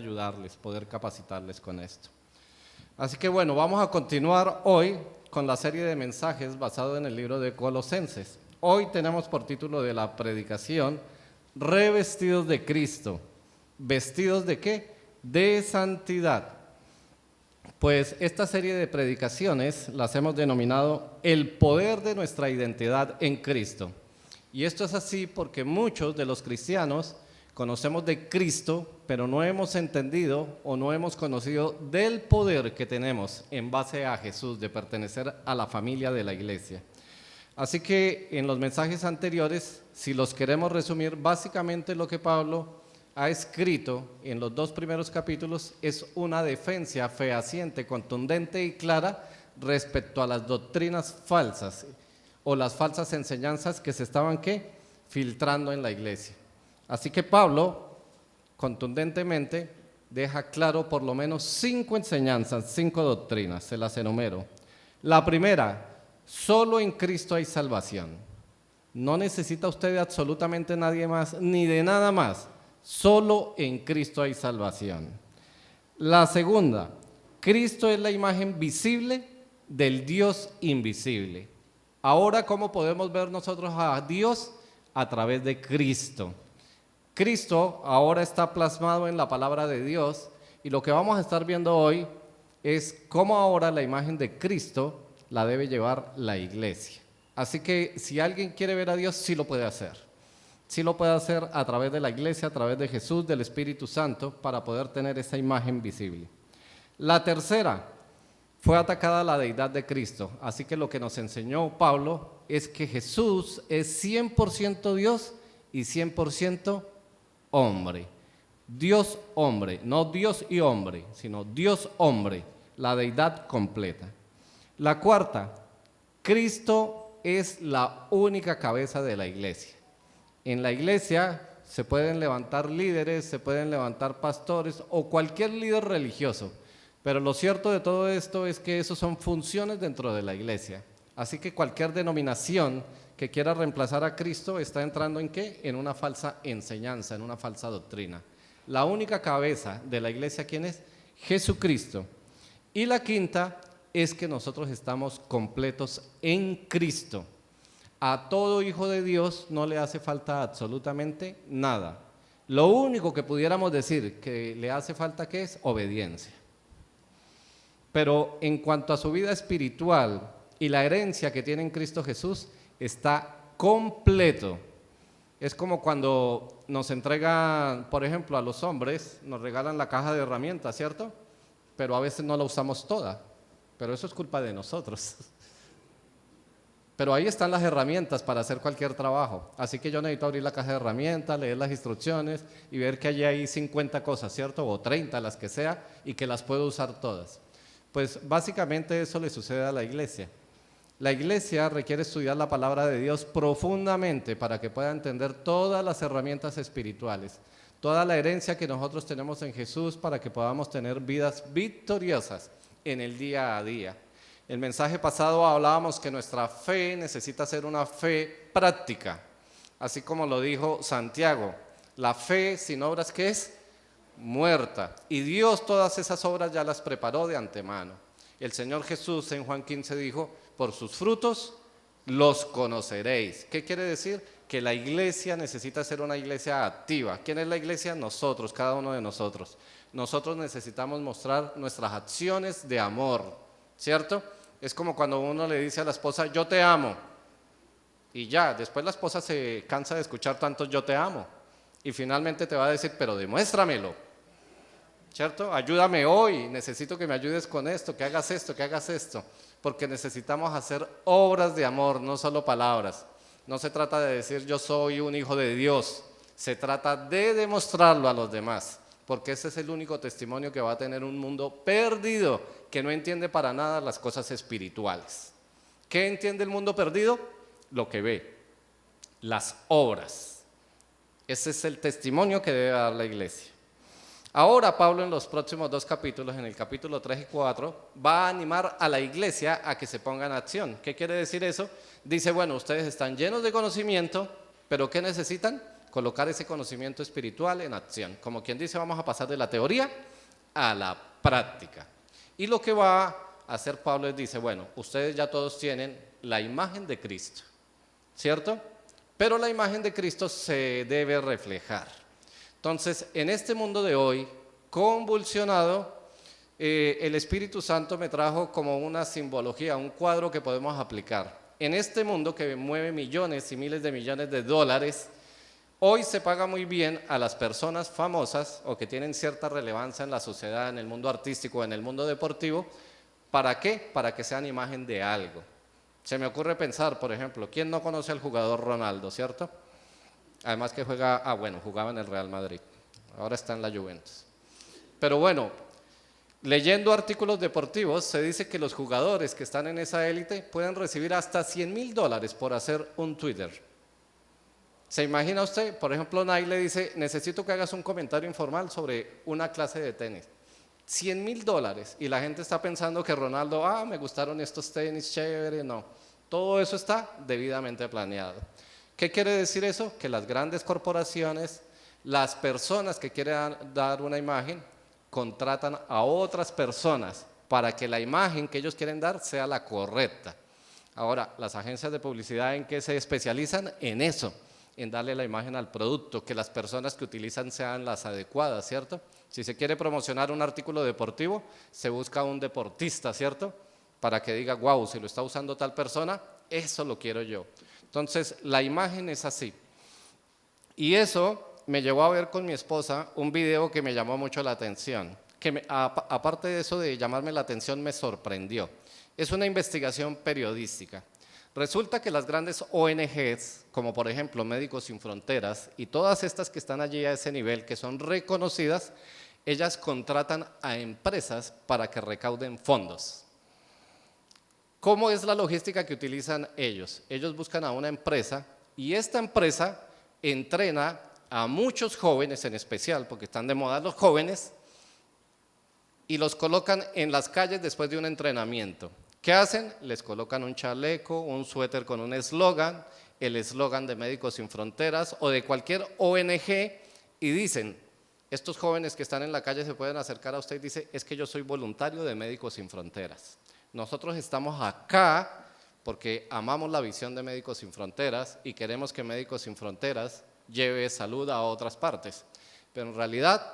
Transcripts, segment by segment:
ayudarles, poder capacitarles con esto. Así que bueno, vamos a continuar hoy con la serie de mensajes basado en el libro de Colosenses. Hoy tenemos por título de la predicación, Revestidos de Cristo. ¿Vestidos de qué? De santidad. Pues esta serie de predicaciones las hemos denominado el poder de nuestra identidad en Cristo. Y esto es así porque muchos de los cristianos conocemos de Cristo, pero no hemos entendido o no hemos conocido del poder que tenemos en base a Jesús, de pertenecer a la familia de la iglesia. Así que en los mensajes anteriores, si los queremos resumir, básicamente lo que Pablo ha escrito en los 2 primeros capítulos es una defensa fehaciente, contundente y clara respecto a las doctrinas falsas o las falsas enseñanzas que se estaban ¿qué? Filtrando en la iglesia. Así que Pablo contundentemente deja claro por lo menos 5 enseñanzas, 5 doctrinas, se las enumero. La primera, solo en Cristo hay salvación. No necesita usted de absolutamente nadie más ni de nada más. Solo en Cristo hay salvación. La segunda, Cristo es la imagen visible del Dios invisible. Ahora, ¿cómo podemos ver nosotros a Dios? A través de Cristo. Cristo ahora está plasmado en la palabra de Dios y lo que vamos a estar viendo hoy es cómo ahora la imagen de Cristo la debe llevar la iglesia. Así que si alguien quiere ver a Dios, sí lo puede hacer. Sí lo puede hacer a través de la iglesia, a través de Jesús, del Espíritu Santo, para poder tener esa imagen visible. La tercera, fue atacada la deidad de Cristo. Así que lo que nos enseñó Pablo es que Jesús es 100% Dios y 100% hombre. Dios hombre, no Dios y hombre, sino Dios hombre, la deidad completa. La cuarta, Cristo es la única cabeza de la iglesia. En la iglesia se pueden levantar líderes, se pueden levantar pastores o cualquier líder religioso, pero lo cierto de todo esto es que eso son funciones dentro de la iglesia. Así que cualquier denominación que quiera reemplazar a Cristo está entrando ¿en qué? En una falsa enseñanza, en una falsa doctrina. La única cabeza de la iglesia, ¿quién es? Jesucristo. Y la quinta es que nosotros estamos completos en Cristo. A todo hijo de Dios no le hace falta absolutamente nada. Lo único que pudiéramos decir que le hace falta, ¿qué es? Obediencia. Pero en cuanto a su vida espiritual y la herencia que tiene en Cristo Jesús, está completo. Es como cuando nos entregan, por ejemplo, a los hombres, nos regalan la caja de herramientas, ¿cierto? Pero a veces no la usamos toda, pero eso es culpa de nosotros. Pero ahí están las herramientas para hacer cualquier trabajo. Así que yo necesito abrir la caja de herramientas, leer las instrucciones y ver que allí hay 50 cosas, ¿cierto? O 30, las que sea, y que las puedo usar todas. Pues básicamente eso le sucede a la iglesia. La iglesia requiere estudiar la palabra de Dios profundamente para que pueda entender todas las herramientas espirituales, toda la herencia que nosotros tenemos en Jesús para que podamos tener vidas victoriosas en el día a día. El mensaje pasado hablábamos que nuestra fe necesita ser una fe práctica, así como lo dijo Santiago. La fe sin obras, ¿qué es? Muerta. Y Dios todas esas obras ya las preparó de antemano. El Señor Jesús en Juan 15 dijo, por sus frutos los conoceréis. ¿Qué quiere decir? Que la iglesia necesita ser una iglesia activa. ¿Quién es la iglesia? Nosotros, cada uno de nosotros. Nosotros necesitamos mostrar nuestras acciones de amor, ¿cierto? Es como cuando uno le dice a la esposa, yo te amo, y ya, después la esposa se cansa de escuchar tantos yo te amo, y finalmente te va a decir, pero demuéstramelo, ¿cierto? Ayúdame hoy, necesito que me ayudes con esto, que hagas esto, porque necesitamos hacer obras de amor, no solo palabras. No se trata de decir yo soy un hijo de Dios, se trata de demostrarlo a los demás. Porque ese es el único testimonio que va a tener un mundo perdido, que no entiende para nada las cosas espirituales. ¿Qué entiende el mundo perdido? Lo que ve, las obras. Ese es el testimonio que debe dar la iglesia. Ahora Pablo en los próximos 2 capítulos, en el capítulo 3 y 4, va a animar a la iglesia a que se ponga en acción. ¿Qué quiere decir eso? Dice, bueno, ustedes están llenos de conocimiento, pero ¿qué necesitan? colocar ese conocimiento espiritual en acción. Como quien dice, vamos a pasar de la teoría a la práctica. Y lo que va a hacer Pablo es, dice, bueno, ustedes ya todos tienen la imagen de Cristo, ¿cierto? Pero la imagen de Cristo se debe reflejar. Entonces, en este mundo de hoy, convulsionado, el Espíritu Santo me trajo como una simbología, un cuadro que podemos aplicar. En este mundo que mueve millones y miles de millones de dólares, hoy se paga muy bien a las personas famosas o que tienen cierta relevancia en la sociedad, en el mundo artístico, en el mundo deportivo. ¿Para qué? Para que sean imagen de algo. Se me ocurre pensar, por ejemplo, ¿quién no conoce al jugador Ronaldo, cierto? Además que jugaba en el Real Madrid, ahora está en la Juventus. Pero bueno, leyendo artículos deportivos, se dice que los jugadores que están en esa élite pueden recibir hasta $100,000 por hacer un Twitter. ¿Se imagina usted? Por ejemplo, Nike le dice, necesito que hagas un comentario informal sobre una clase de tenis. $100,000 y la gente está pensando que Ronaldo, me gustaron estos tenis, chévere, no. Todo eso está debidamente planeado. ¿Qué quiere decir eso? Que las grandes corporaciones, las personas que quieren dar una imagen, contratan a otras personas para que la imagen que ellos quieren dar sea la correcta. Ahora, las agencias de publicidad, ¿en qué se especializan? En eso, en darle la imagen al producto, que las personas que utilizan sean las adecuadas, ¿cierto? Si se quiere promocionar un artículo deportivo, se busca un deportista, ¿cierto? Para que diga, wow, si lo está usando tal persona, eso lo quiero yo. Entonces, la imagen es así. Y eso me llevó a ver con mi esposa un video que me llamó mucho la atención, que aparte de eso de llamarme la atención, me sorprendió. Es una investigación periodística. Resulta que las grandes ONGs, como por ejemplo Médicos Sin Fronteras y todas estas que están allí a ese nivel, que son reconocidas, ellas contratan a empresas para que recauden fondos. ¿Cómo es la logística que utilizan ellos? Ellos buscan a una empresa y esta empresa entrena a muchos jóvenes en especial, porque están de moda los jóvenes, y los colocan en las calles después de un entrenamiento. ¿Qué hacen? Les colocan un chaleco, un suéter con un eslogan, el eslogan de Médicos Sin Fronteras o de cualquier ONG y dicen, estos jóvenes que están en la calle se pueden acercar a usted y dice, es que yo soy voluntario de Médicos Sin Fronteras. Nosotros estamos acá porque amamos la visión de Médicos Sin Fronteras y queremos que Médicos Sin Fronteras lleve salud a otras partes. Pero en realidad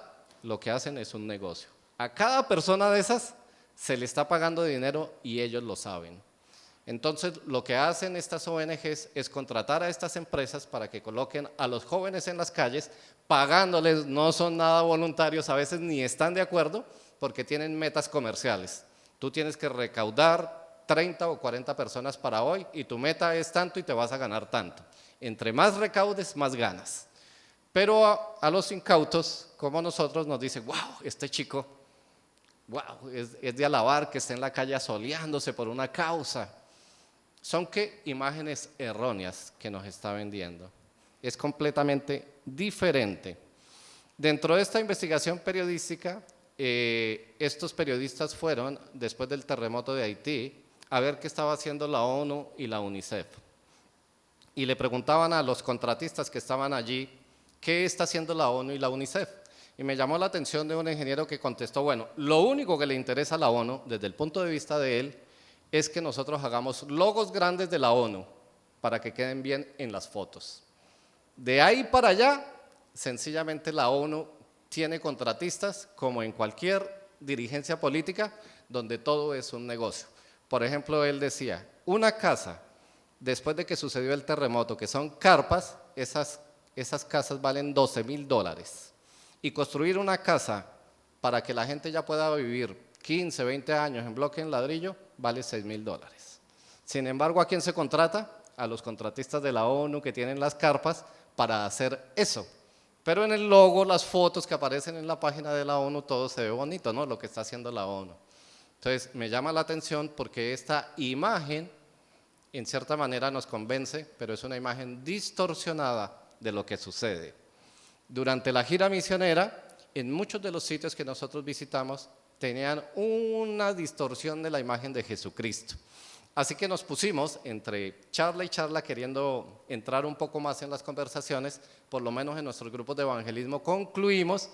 lo que hacen es un negocio. A cada persona de esas se le está pagando dinero y ellos lo saben. Entonces, lo que hacen estas ONGs es contratar a estas empresas para que coloquen a los jóvenes en las calles, pagándoles, no son nada voluntarios, a veces ni están de acuerdo porque tienen metas comerciales. Tú tienes que recaudar 30 o 40 personas para hoy y tu meta es tanto y te vas a ganar tanto. Entre más recaudes, más ganas. Pero a los incautos, como nosotros, nos dicen, wow, este chico, wow, es de alabar que esté en la calle asoleándose por una causa. Son ¿qué? Imágenes erróneas que nos está vendiendo. Es completamente diferente. Dentro de esta investigación periodística, estos periodistas fueron, después del terremoto de Haití, a ver qué estaba haciendo la ONU y la UNICEF. Y le preguntaban a los contratistas que estaban allí, ¿qué está haciendo la ONU y la UNICEF? Y me llamó la atención de un ingeniero que contestó, bueno, lo único que le interesa a la ONU, desde el punto de vista de él, es que nosotros hagamos logos grandes de la ONU para que queden bien en las fotos. De ahí para allá, sencillamente la ONU tiene contratistas, como en cualquier dirigencia política, donde todo es un negocio. Por ejemplo, él decía, una casa, después de que sucedió el terremoto, que son carpas, esas casas valen $12,000. Y construir una casa para que la gente ya pueda vivir 15, 20 años en bloque en ladrillo, vale $6,000. Sin embargo, ¿a quién se contrata? A los contratistas de la ONU que tienen las carpas para hacer eso. Pero en el logo, las fotos que aparecen en la página de la ONU, todo se ve bonito, ¿no? Lo que está haciendo la ONU. Entonces, me llama la atención porque esta imagen, en cierta manera, nos convence, pero es una imagen distorsionada de lo que sucede. Durante la gira misionera, en muchos de los sitios que nosotros visitamos, tenían una distorsión de la imagen de Jesucristo. Así que nos pusimos entre charla y charla queriendo entrar un poco más en las conversaciones, por lo menos en nuestros grupos de evangelismo, concluimos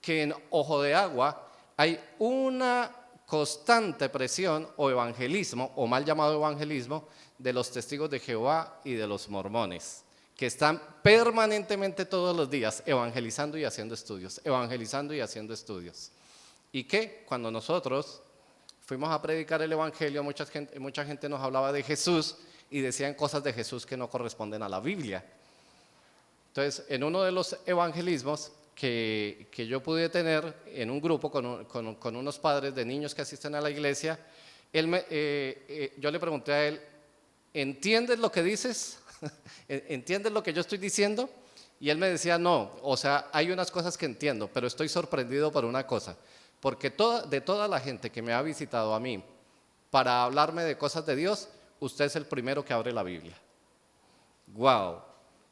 que en Ojo de Agua hay una constante presión o evangelismo, o mal llamado evangelismo, de los testigos de Jehová y de los mormones, que están permanentemente todos los días evangelizando y haciendo estudios, evangelizando y haciendo estudios. Y que cuando nosotros fuimos a predicar el evangelio, mucha gente nos hablaba de Jesús y decían cosas de Jesús que no corresponden a la Biblia. Entonces, en uno de los evangelismos que yo pude tener en un grupo con unos padres de niños que asisten a la iglesia, yo le pregunté a él, ¿entiendes lo que dices? ¿Entiendes lo que yo estoy diciendo? Y él me decía, no, o sea, hay unas cosas que entiendo, pero estoy sorprendido por una cosa, porque de toda la gente que me ha visitado a mí para hablarme de cosas de Dios, usted es el primero que abre la Biblia. ¡Wow!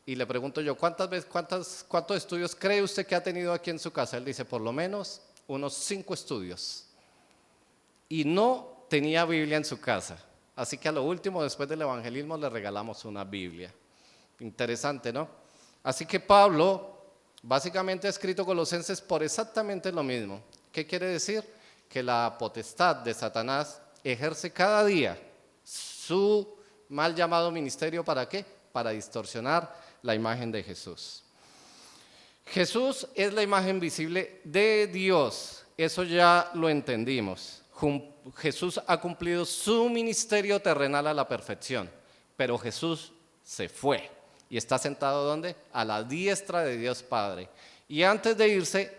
Y le pregunto yo, ¿cuántos estudios cree usted que ha tenido aquí en su casa? Él dice, por lo menos unos 5 estudios. Y no tenía Biblia en su casa. Así que a lo último, después del evangelismo, le regalamos una Biblia. Interesante, ¿no? Así que Pablo básicamente ha escrito Colosenses por exactamente lo mismo. ¿Qué quiere decir? Que la potestad de Satanás ejerce cada día su mal llamado ministerio, ¿para qué? Para distorsionar la imagen de Jesús. Jesús es la imagen visible de Dios, eso ya lo entendimos. Jesús ha cumplido su ministerio terrenal a la perfección, pero Jesús se fue y está sentado ¿dónde? A la diestra de Dios Padre. Y antes de irse,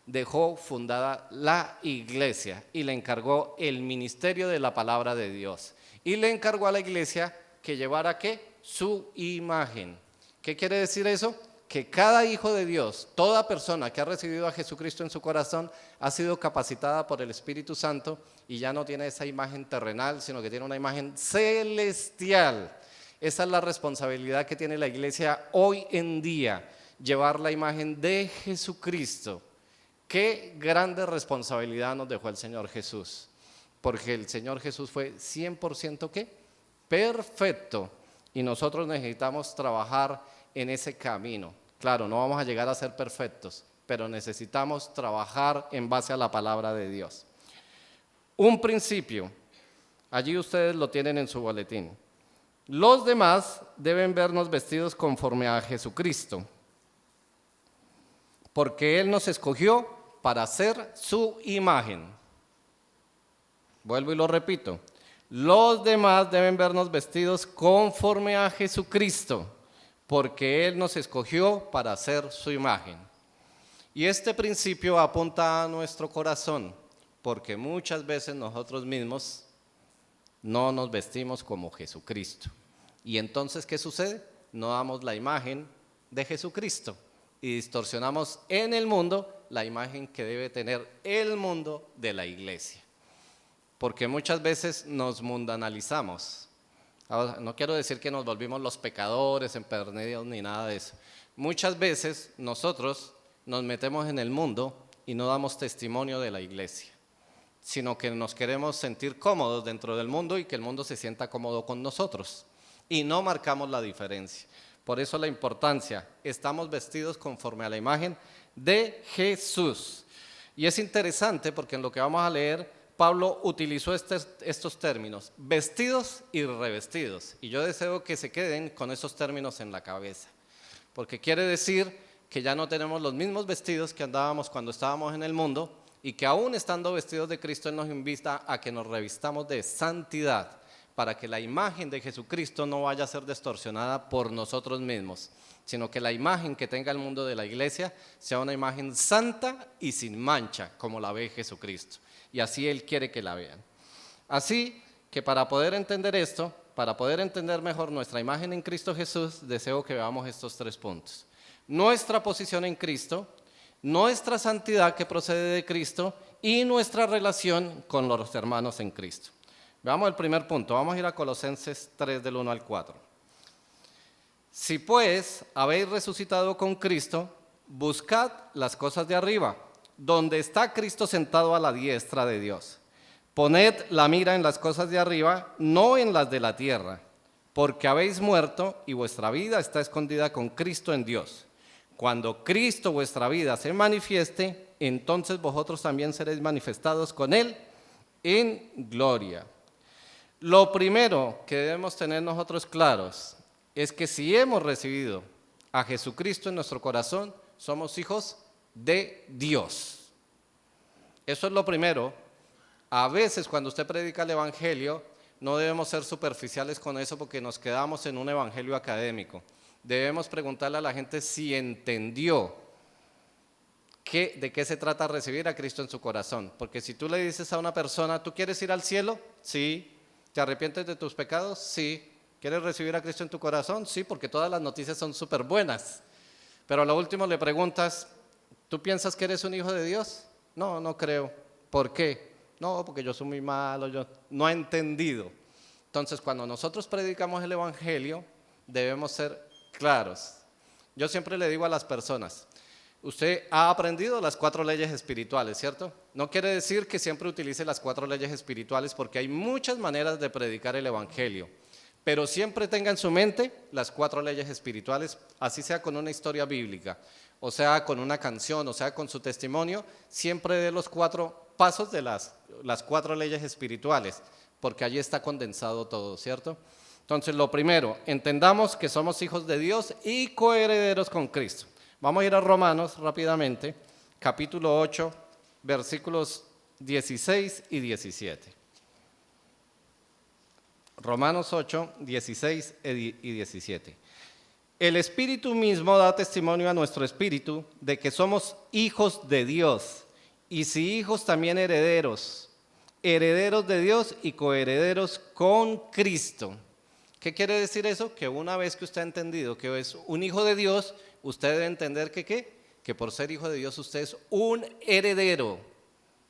dejó fundada la iglesia y le encargó el ministerio de la palabra de Dios. Y le encargó a la iglesia que llevara ¿qué? Su imagen. ¿Qué quiere decir eso? Que cada hijo de Dios, toda persona que ha recibido a Jesucristo en su corazón, ha sido capacitada por el Espíritu Santo y ya no tiene esa imagen terrenal, sino que tiene una imagen celestial. Esa es la responsabilidad que tiene la iglesia hoy en día, llevar la imagen de Jesucristo. Qué grande responsabilidad nos dejó el Señor Jesús, porque el Señor Jesús fue 100% ¿qué? Perfecto, y nosotros necesitamos trabajar en ese camino. Claro, no vamos a llegar a ser perfectos, pero necesitamos trabajar en base a la palabra de Dios. Un principio, allí ustedes lo tienen en su boletín. Los demás deben vernos vestidos conforme a Jesucristo, porque Él nos escogió para hacer su imagen. Vuelvo y lo repito. Los demás deben vernos vestidos conforme a Jesucristo, porque Él nos escogió para hacer su imagen. Y este principio apunta a nuestro corazón, porque muchas veces nosotros mismos no nos vestimos como Jesucristo. Y entonces, ¿qué sucede? No damos la imagen de Jesucristo y distorsionamos en el mundo la imagen que debe tener el mundo de la iglesia. Porque muchas veces nos mundanalizamos. Ahora, no quiero decir que nos volvimos los pecadores, empedernidos, ni nada de eso. Muchas veces nosotros nos metemos en el mundo y no damos testimonio de la iglesia, sino que nos queremos sentir cómodos dentro del mundo y que el mundo se sienta cómodo con nosotros. Y no marcamos la diferencia. Por eso la importancia, estamos vestidos conforme a la imagen de Jesús. Y es interesante porque en lo que vamos a leer, Pablo utilizó estos términos, vestidos y revestidos. Y yo deseo que se queden con esos términos en la cabeza, porque quiere decir que ya no tenemos los mismos vestidos que andábamos cuando estábamos en el mundo, y que aún estando vestidos de Cristo, Él nos invita a que nos revistamos de santidad, para que la imagen de Jesucristo no vaya a ser distorsionada por nosotros mismos, sino que la imagen que tenga el mundo de la iglesia sea una imagen santa y sin mancha, como la ve Jesucristo. Y así Él quiere que la vean. Así que para poder entender esto, para poder entender mejor nuestra imagen en Cristo Jesús, deseo que veamos estos 3 puntos. Nuestra posición en Cristo, nuestra santidad que procede de Cristo y nuestra relación con los hermanos en Cristo. Veamos el primer punto, vamos a ir a Colosenses 3 del 1 al 4. Si pues habéis resucitado con Cristo, buscad las cosas de arriba, donde está Cristo sentado a la diestra de Dios. Poned la mira en las cosas de arriba, no en las de la tierra, porque habéis muerto y vuestra vida está escondida con Cristo en Dios. Cuando Cristo vuestra vida se manifieste, entonces vosotros también seréis manifestados con Él en gloria. Lo primero que debemos tener nosotros claros es que si hemos recibido a Jesucristo en nuestro corazón, somos hijos de Dios. Eso es lo primero. A veces cuando usted predica el evangelio, no debemos ser superficiales con eso porque nos quedamos en un evangelio académico. Debemos preguntarle a la gente si entendió de qué se trata recibir a Cristo en su corazón. Porque si tú le dices a una persona, ¿tú quieres ir al cielo? Sí. ¿Te arrepientes de tus pecados? Sí. ¿Quieres recibir a Cristo en tu corazón? Sí, porque todas las noticias son súper buenas. Pero a lo último le preguntas, ¿tú piensas que eres un hijo de Dios? No, no creo. ¿Por qué? No, porque yo soy muy malo, yo no he entendido. Entonces, cuando nosotros predicamos el evangelio, debemos ser claros. Yo siempre le digo a las personas, usted ha aprendido las 4 leyes espirituales, ¿cierto? No quiere decir que siempre utilice las 4 leyes espirituales porque hay muchas maneras de predicar el evangelio. Pero siempre tenga en su mente las 4 leyes espirituales, así sea con una historia bíblica, o sea con una canción, o sea con su testimonio, siempre dé los 4 pasos de las 4 leyes espirituales, porque allí está condensado todo, ¿cierto? Entonces, lo primero, entendamos que somos hijos de Dios y coherederos con Cristo. Vamos a ir a Romanos rápidamente, capítulo 8, versículos 16 y 17. Romanos 8, 16 y 17. El Espíritu mismo da testimonio a nuestro espíritu de que somos hijos de Dios, y si hijos también herederos, herederos de Dios y coherederos con Cristo. ¿Qué quiere decir eso? Que una vez que usted ha entendido que es un hijo de Dios, usted debe entender que ¿qué? Que por ser hijo de Dios usted es un heredero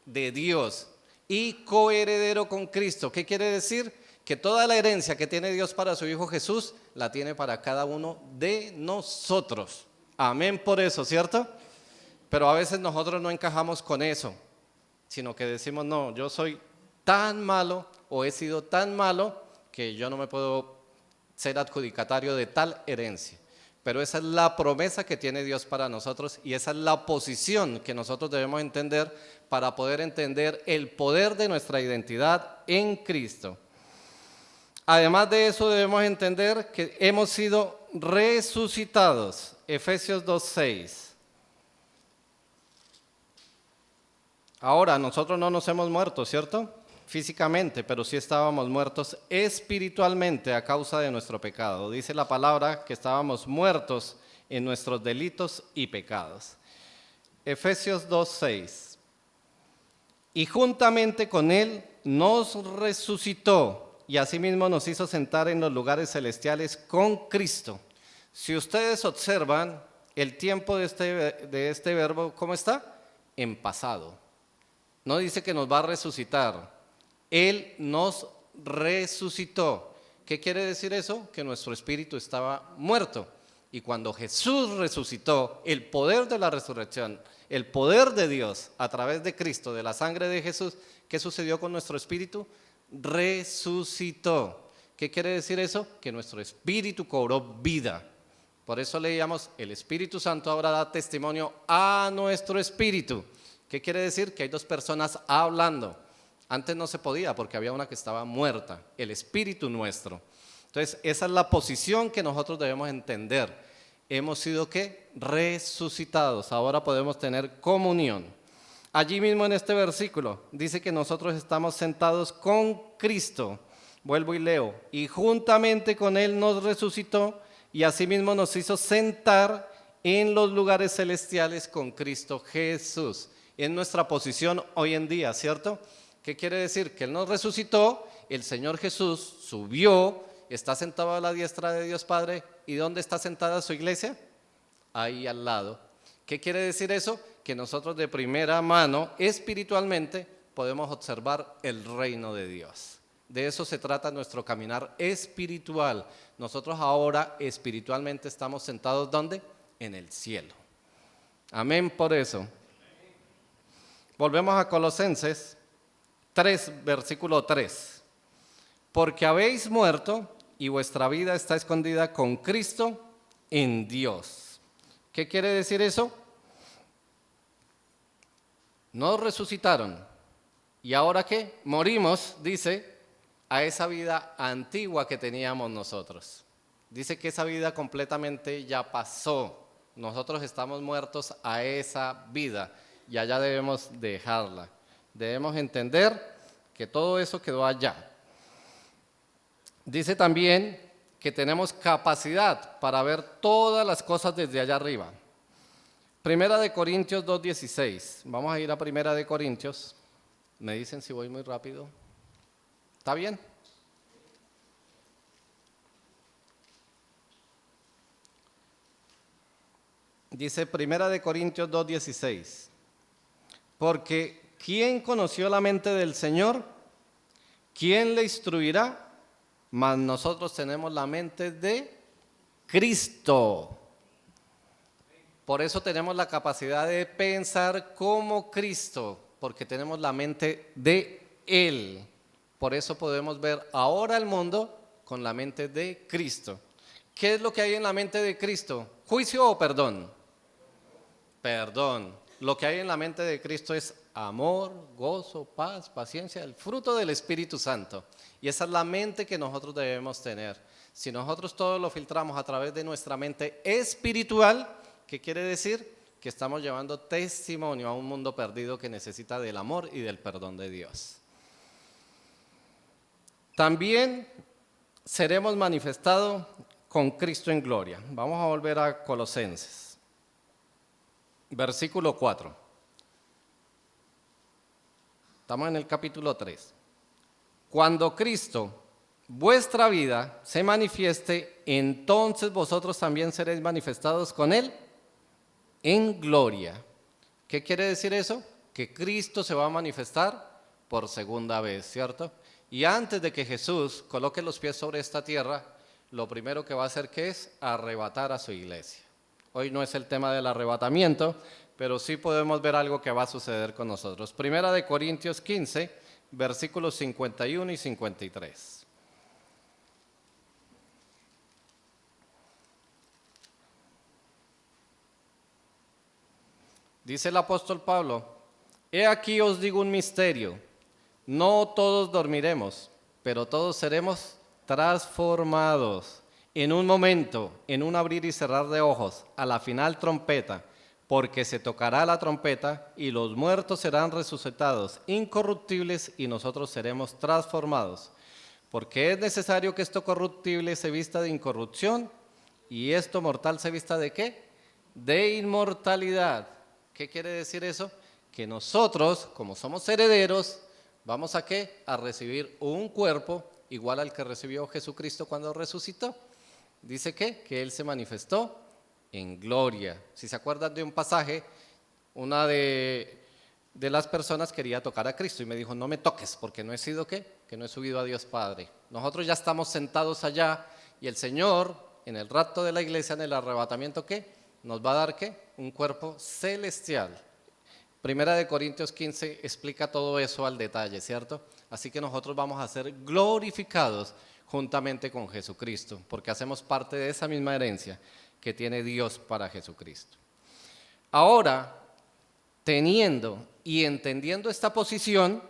de Dios y coheredero con Cristo. ¿Qué quiere decir? Que toda la herencia que tiene Dios para su Hijo Jesús, la tiene para cada uno de nosotros. Amén por eso, ¿cierto? Pero a veces nosotros no encajamos con eso, sino que decimos, no, yo soy tan malo o he sido tan malo que yo no me puedo ser adjudicatario de tal herencia. Pero esa es la promesa que tiene Dios para nosotros y esa es la posición que nosotros debemos entender para poder entender el poder de nuestra identidad en Cristo. Además de eso debemos entender que hemos sido resucitados. Efesios 2:6. Ahora, nosotros no nos hemos muerto, ¿cierto? Físicamente, pero sí estábamos muertos espiritualmente a causa de nuestro pecado. Dice la palabra que estábamos muertos en nuestros delitos y pecados. Efesios 2:6. Y juntamente con Él nos resucitó y asimismo nos hizo sentar en los lugares celestiales con Cristo. Si ustedes observan el tiempo de este verbo, ¿cómo está? En pasado. No dice que nos va a resucitar. Él nos resucitó. ¿Qué quiere decir eso? Que nuestro espíritu estaba muerto. Y cuando Jesús resucitó, el poder de la resurrección, el poder de Dios a través de Cristo, de la sangre de Jesús, ¿qué sucedió con nuestro espíritu? Resucitó. ¿Qué quiere decir eso? Que nuestro espíritu cobró vida. Por eso leíamos, el Espíritu Santo ahora da testimonio a nuestro espíritu. ¿Qué quiere decir? Que hay 2 personas hablando. Antes no se podía porque había una que estaba muerta, el espíritu nuestro. Entonces, esa es la posición que nosotros debemos entender. Hemos sido ¿qué? Resucitados. Ahora podemos tener comunión. Allí mismo en este versículo dice que nosotros estamos sentados con Cristo. Vuelvo y leo. Y juntamente con Él nos resucitó y asimismo nos hizo sentar en los lugares celestiales con Cristo Jesús. Es nuestra posición hoy en día, ¿cierto? ¿Qué quiere decir? Que Él nos resucitó, el Señor Jesús subió, está sentado a la diestra de Dios Padre. ¿Y dónde está sentada su iglesia? Ahí al lado. ¿Qué quiere decir eso? Que nosotros de primera mano, espiritualmente, podemos observar el reino de Dios. De eso se trata nuestro caminar espiritual. Nosotros ahora espiritualmente estamos sentados ¿dónde? En el cielo. Amén por eso. Volvemos a Colosenses, versículo 3. Porque habéis muerto y vuestra vida está escondida con Cristo en Dios. ¿Qué quiere decir eso? Nos resucitaron. ¿Y ahora qué? Morimos, dice, a esa vida antigua que teníamos nosotros. Dice que esa vida completamente ya pasó. Nosotros estamos muertos a esa vida y allá debemos dejarla. Debemos entender que todo eso quedó allá. Dice también que tenemos capacidad para ver todas las cosas desde allá arriba. Primera de Corintios 2:16. Vamos a ir a Primera de Corintios. Me dicen si voy muy rápido. ¿Está bien? Dice Primera de Corintios 2:16. Porque ¿quién conoció la mente del Señor? ¿Quién le instruirá? Mas nosotros tenemos la mente de Cristo. Por eso tenemos la capacidad de pensar como Cristo, porque tenemos la mente de Él. Por eso podemos ver ahora el mundo con la mente de Cristo. ¿Qué es lo que hay en la mente de Cristo? ¿Juicio o perdón? Perdón. Lo que hay en la mente de Cristo es amor, gozo, paz, paciencia, el fruto del Espíritu Santo. Y esa es la mente que nosotros debemos tener. Si nosotros todo lo filtramos a través de nuestra mente espiritual, ¿qué quiere decir? Que estamos llevando testimonio a un mundo perdido que necesita del amor y del perdón de Dios. También seremos manifestados con Cristo en gloria. Vamos a volver a Colosenses, versículo 4. Estamos en el capítulo 3. Cuando Cristo, vuestra vida, se manifieste, entonces vosotros también seréis manifestados con Él en gloria. ¿Qué quiere decir eso? Que Cristo se va a manifestar por segunda vez, ¿cierto? Y antes de que Jesús coloque los pies sobre esta tierra, lo primero que va a hacer que es arrebatar a su iglesia. Hoy no es el tema del arrebatamiento, pero sí podemos ver algo que va a suceder con nosotros. Primera de Corintios 15, versículos 51 y 53. Dice el apóstol Pablo: he aquí os digo un misterio, no todos dormiremos, pero todos seremos transformados en un momento, en un abrir y cerrar de ojos, a la final trompeta, porque se tocará la trompeta y los muertos serán resucitados incorruptibles y nosotros seremos transformados. Porque es necesario que esto corruptible se vista de incorrupción y esto mortal se vista ¿de qué? De inmortalidad. ¿Qué quiere decir eso? Que nosotros, como somos herederos, ¿vamos a qué? A recibir un cuerpo igual al que recibió Jesucristo cuando resucitó. Dice que Él se manifestó en gloria. Si se acuerdan de un pasaje, una de las personas quería tocar a Cristo y me dijo: no me toques porque no he sido ¿qué? Que no he subido a Dios Padre. Nosotros ya estamos sentados allá y el Señor en el rapto de la iglesia, en el arrebatamiento, ¿qué? Nos va a dar ¿qué? Un cuerpo celestial. Primera de Corintios 15 explica todo eso al detalle, ¿cierto? Así que nosotros vamos a ser glorificados juntamente con Jesucristo, porque hacemos parte de esa misma herencia que tiene Dios para Jesucristo. Ahora, teniendo y entendiendo esta posición,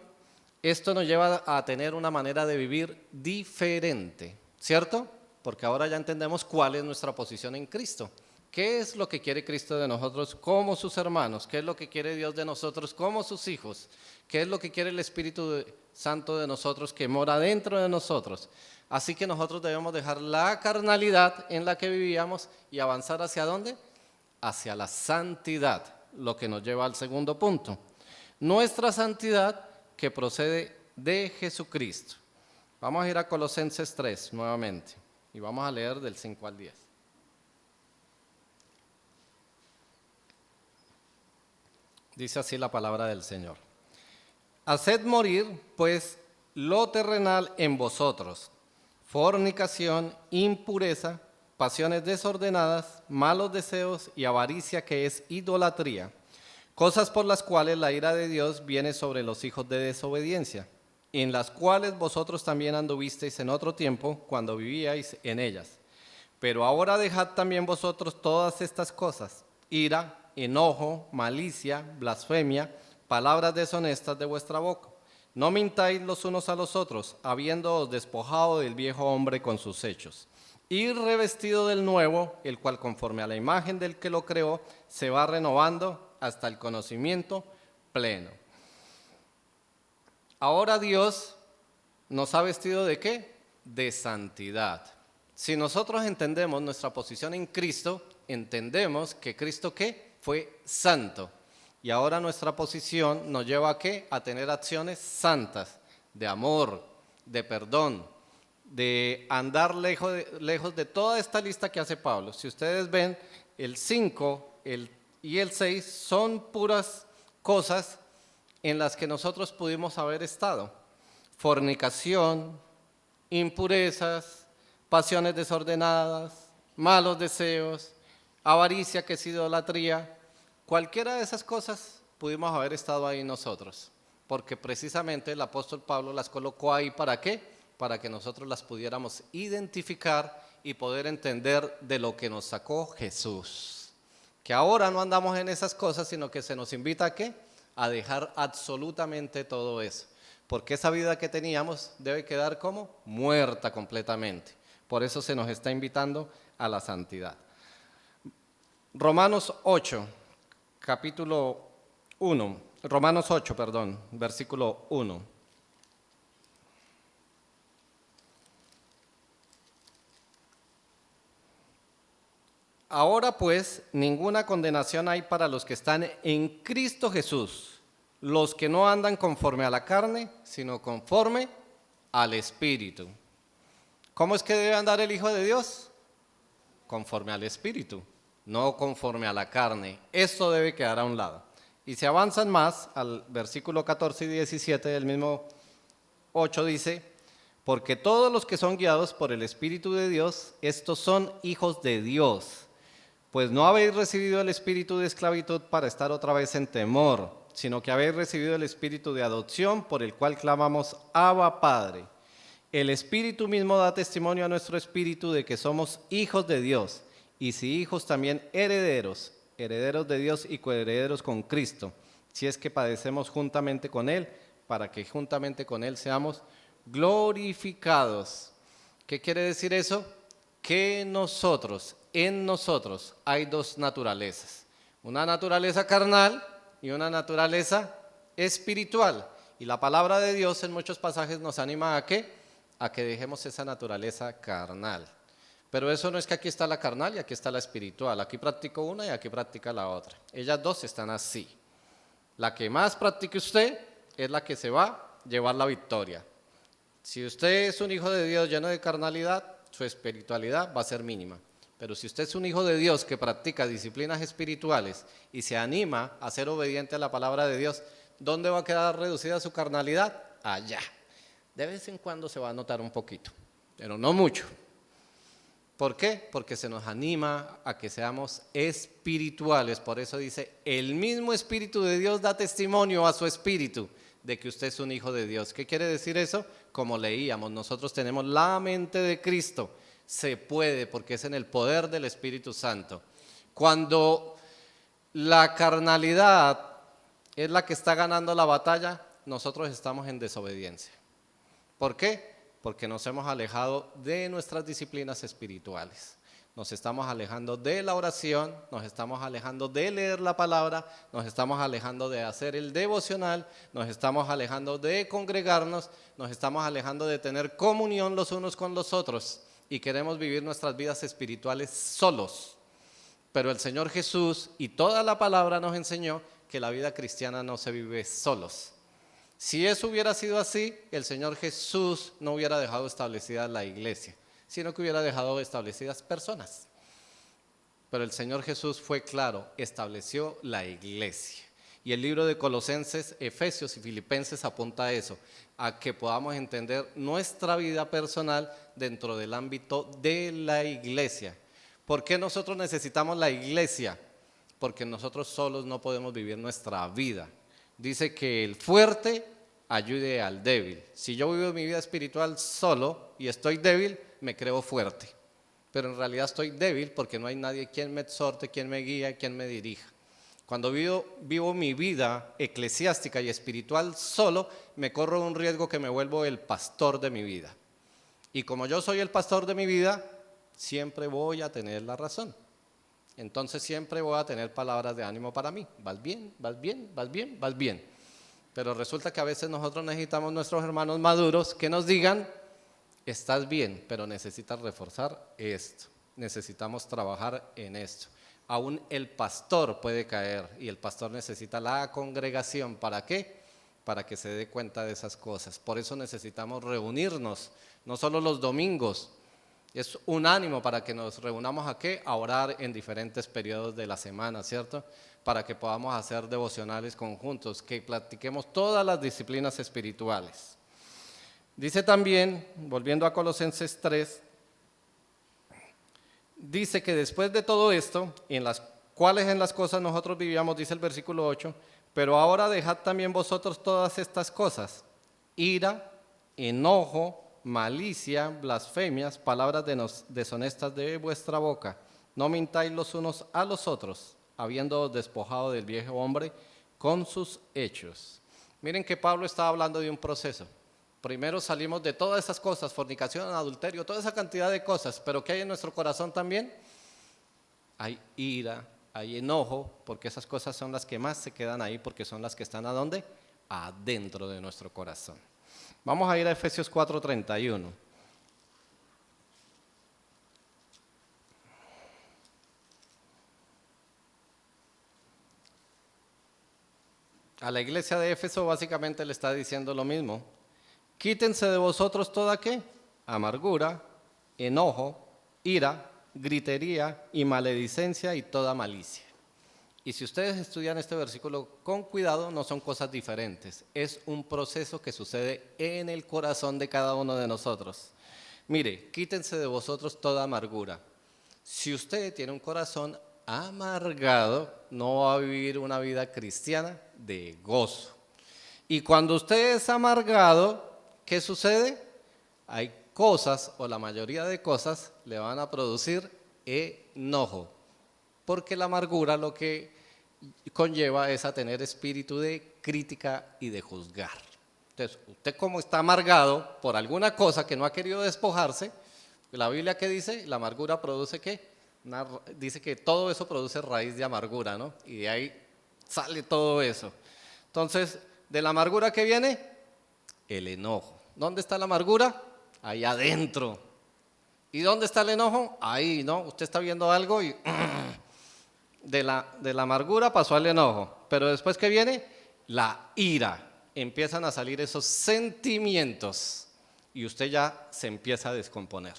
esto nos lleva a tener una manera de vivir diferente, ¿cierto? Porque ahora ya entendemos cuál es nuestra posición en Cristo. ¿Qué es lo que quiere Cristo de nosotros como sus hermanos? ¿Qué es lo que quiere Dios de nosotros como sus hijos? ¿Qué es lo que quiere el Espíritu Santo de nosotros que mora dentro de nosotros? Así que nosotros debemos dejar la carnalidad en la que vivíamos y avanzar ¿hacia dónde? Hacia la santidad, lo que nos lleva al segundo punto. Nuestra santidad que procede de Jesucristo. Vamos a ir a Colosenses 3 nuevamente y vamos a leer del 5 al 10. Dice así la palabra del Señor: haced morir, pues, lo terrenal en vosotros: fornicación, impureza, pasiones desordenadas, malos deseos y avaricia, que es idolatría, cosas por las cuales la ira de Dios viene sobre los hijos de desobediencia, en las cuales vosotros también anduvisteis en otro tiempo, cuando vivíais en ellas. Pero ahora dejad también vosotros todas estas cosas: ira, enojo, malicia, blasfemia, palabras deshonestas de vuestra boca. No mintáis los unos a los otros, habiéndoos despojado del viejo hombre con sus hechos, y revestido del nuevo, el cual conforme a la imagen del que lo creó, se va renovando hasta el conocimiento pleno. Ahora Dios nos ha vestido ¿de qué? De santidad. Si nosotros entendemos nuestra posición en Cristo, entendemos que Cristo ¿qué? Fue santo. Y ahora nuestra posición nos lleva a ¿qué? A tener acciones santas, de amor, de perdón, de andar lejos de toda esta lista que hace Pablo. Si ustedes ven, el 5 y el 6 son puras cosas en las que nosotros pudimos haber estado: fornicación, impurezas, pasiones desordenadas, malos deseos, avaricia, que es idolatría. Cualquiera de esas cosas pudimos haber estado ahí nosotros, porque precisamente el apóstol Pablo las colocó ahí. ¿Para qué? Para que nosotros las pudiéramos identificar y poder entender de lo que nos sacó Jesús. Que ahora no andamos en esas cosas, sino que se nos invita ¿a qué? A dejar absolutamente todo eso, porque esa vida que teníamos debe quedar como muerta completamente. Por eso se nos está invitando a la santidad. Romanos 8, versículo 1. Ahora pues, ninguna condenación hay para los que están en Cristo Jesús, los que no andan conforme a la carne, sino conforme al Espíritu. ¿Cómo es que debe andar el Hijo de Dios? Conforme al Espíritu, no conforme a la carne. Esto debe quedar a un lado. Y si avanzan más, al versículo 14 y 17 del mismo 8 dice: porque todos los que son guiados por el Espíritu de Dios, estos son hijos de Dios. Pues no habéis recibido el espíritu de esclavitud para estar otra vez en temor, sino que habéis recibido el espíritu de adopción, por el cual clamamos: Abba, Padre. El Espíritu mismo da testimonio a nuestro espíritu de que somos hijos de Dios, y si hijos, también herederos, herederos de Dios y coherederos con Cristo, si es que padecemos juntamente con Él, para que juntamente con Él seamos glorificados. ¿Qué quiere decir eso? Que en nosotros hay dos naturalezas: una naturaleza carnal y una naturaleza espiritual. Y la palabra de Dios en muchos pasajes nos anima ¿a qué? A que dejemos esa naturaleza carnal. Pero eso no es que aquí está la carnal y aquí está la espiritual. Aquí practico una y aquí practica la otra. Ellas dos están así. La que más practique usted es la que se va a llevar la victoria. Si usted es un hijo de Dios lleno de carnalidad, su espiritualidad va a ser mínima. Pero si usted es un hijo de Dios que practica disciplinas espirituales y se anima a ser obediente a la palabra de Dios, ¿dónde va a quedar reducida su carnalidad? Allá. De vez en cuando se va a notar un poquito, pero no mucho. ¿Por qué? Porque se nos anima a que seamos espirituales. Por eso dice: el mismo Espíritu de Dios da testimonio a su espíritu de que usted es un hijo de Dios. ¿Qué quiere decir eso? Como leíamos, nosotros tenemos la mente de Cristo. Se puede, porque es en el poder del Espíritu Santo. Cuando la carnalidad es la que está ganando la batalla, nosotros estamos en desobediencia. ¿Por qué? Porque nos hemos alejado de nuestras disciplinas espirituales. Nos estamos alejando de la oración, nos estamos alejando de leer la palabra, nos estamos alejando de hacer el devocional, nos estamos alejando de congregarnos, nos estamos alejando de tener comunión los unos con los otros, y queremos vivir nuestras vidas espirituales solos. Pero el Señor Jesús y toda la palabra nos enseñó que la vida cristiana no se vive solos. Si eso hubiera sido así, el Señor Jesús no hubiera dejado establecida la iglesia, sino que hubiera dejado establecidas personas. Pero el Señor Jesús fue claro, estableció la iglesia. Y el libro de Colosenses, Efesios y Filipenses apunta a eso, a que podamos entender nuestra vida personal dentro del ámbito de la iglesia. ¿Por qué nosotros necesitamos la iglesia? Porque nosotros solos no podemos vivir nuestra vida. Dice que el fuerte ayude al débil. Si yo vivo mi vida espiritual solo y estoy débil, me creo fuerte. Pero en realidad estoy débil porque no hay nadie quien me exhorte, quien me guíe, quien me dirija. Cuando vivo mi vida eclesiástica y espiritual solo, me corro un riesgo que me vuelvo el pastor de mi vida. Y como yo soy el pastor de mi vida, siempre voy a tener la razón. Entonces siempre voy a tener palabras de ánimo para mí. Vas bien, vas bien, vas bien, vas bien. Pero resulta que a veces nosotros necesitamos nuestros hermanos maduros que nos digan, estás bien, pero necesitas reforzar esto. Necesitamos trabajar en esto. Aún el pastor puede caer y el pastor necesita la congregación. ¿Para qué? Para que se dé cuenta de esas cosas. Por eso necesitamos reunirnos, no solo los domingos. Es un ánimo para que nos reunamos ¿a qué? A orar en diferentes periodos de la semana, ¿cierto? Para que podamos hacer devocionales conjuntos, que practiquemos todas las disciplinas espirituales. Dice también, volviendo a Colosenses 3, dice que después de todo esto, en las cosas nosotros vivíamos, dice el versículo 8, pero ahora dejad también vosotros todas estas cosas: ira, enojo, malicia, blasfemias, palabras deshonestas de vuestra boca. No mintáis los unos a los otros, habiendo despojado del viejo hombre con sus hechos. Miren que Pablo está hablando de un proceso. Primero salimos de todas esas cosas, fornicación, adulterio, toda esa cantidad de cosas, pero ¿qué hay en nuestro corazón también? Hay ira, hay enojo, porque esas cosas son las que más se quedan ahí, porque son las que están ¿a dónde? Adentro de nuestro corazón. Vamos a ir a Efesios 4:31. A la iglesia de Éfeso básicamente le está diciendo lo mismo. Quítense de vosotros toda ¿qué? Amargura, enojo, ira, gritería y maledicencia y toda malicia. Y si ustedes estudian este versículo con cuidado, no son cosas diferentes. Es un proceso que sucede en el corazón de cada uno de nosotros. Mire, quítense de vosotros toda amargura. Si usted tiene un corazón amargado, no va a vivir una vida cristiana de gozo. Y cuando usted es amargado, ¿qué sucede? Hay cosas, o la mayoría de cosas, le van a producir enojo. Porque la amargura lo que conlleva es a tener espíritu de crítica y de juzgar. Entonces, usted como está amargado por alguna cosa que no ha querido despojarse, la Biblia ¿qué dice? La amargura produce ¿qué? Dice que todo eso produce raíz de amargura, ¿no? Y de ahí sale todo eso. Entonces, ¿de la amargura qué viene? El enojo. ¿Dónde está la amargura? Ahí adentro. ¿Y dónde está el enojo? Ahí, ¿no? Usted está viendo algo y de la amargura pasó al enojo. Pero después ¿qué viene? La ira. Empiezan a salir esos sentimientos y usted ya se empieza a descomponer.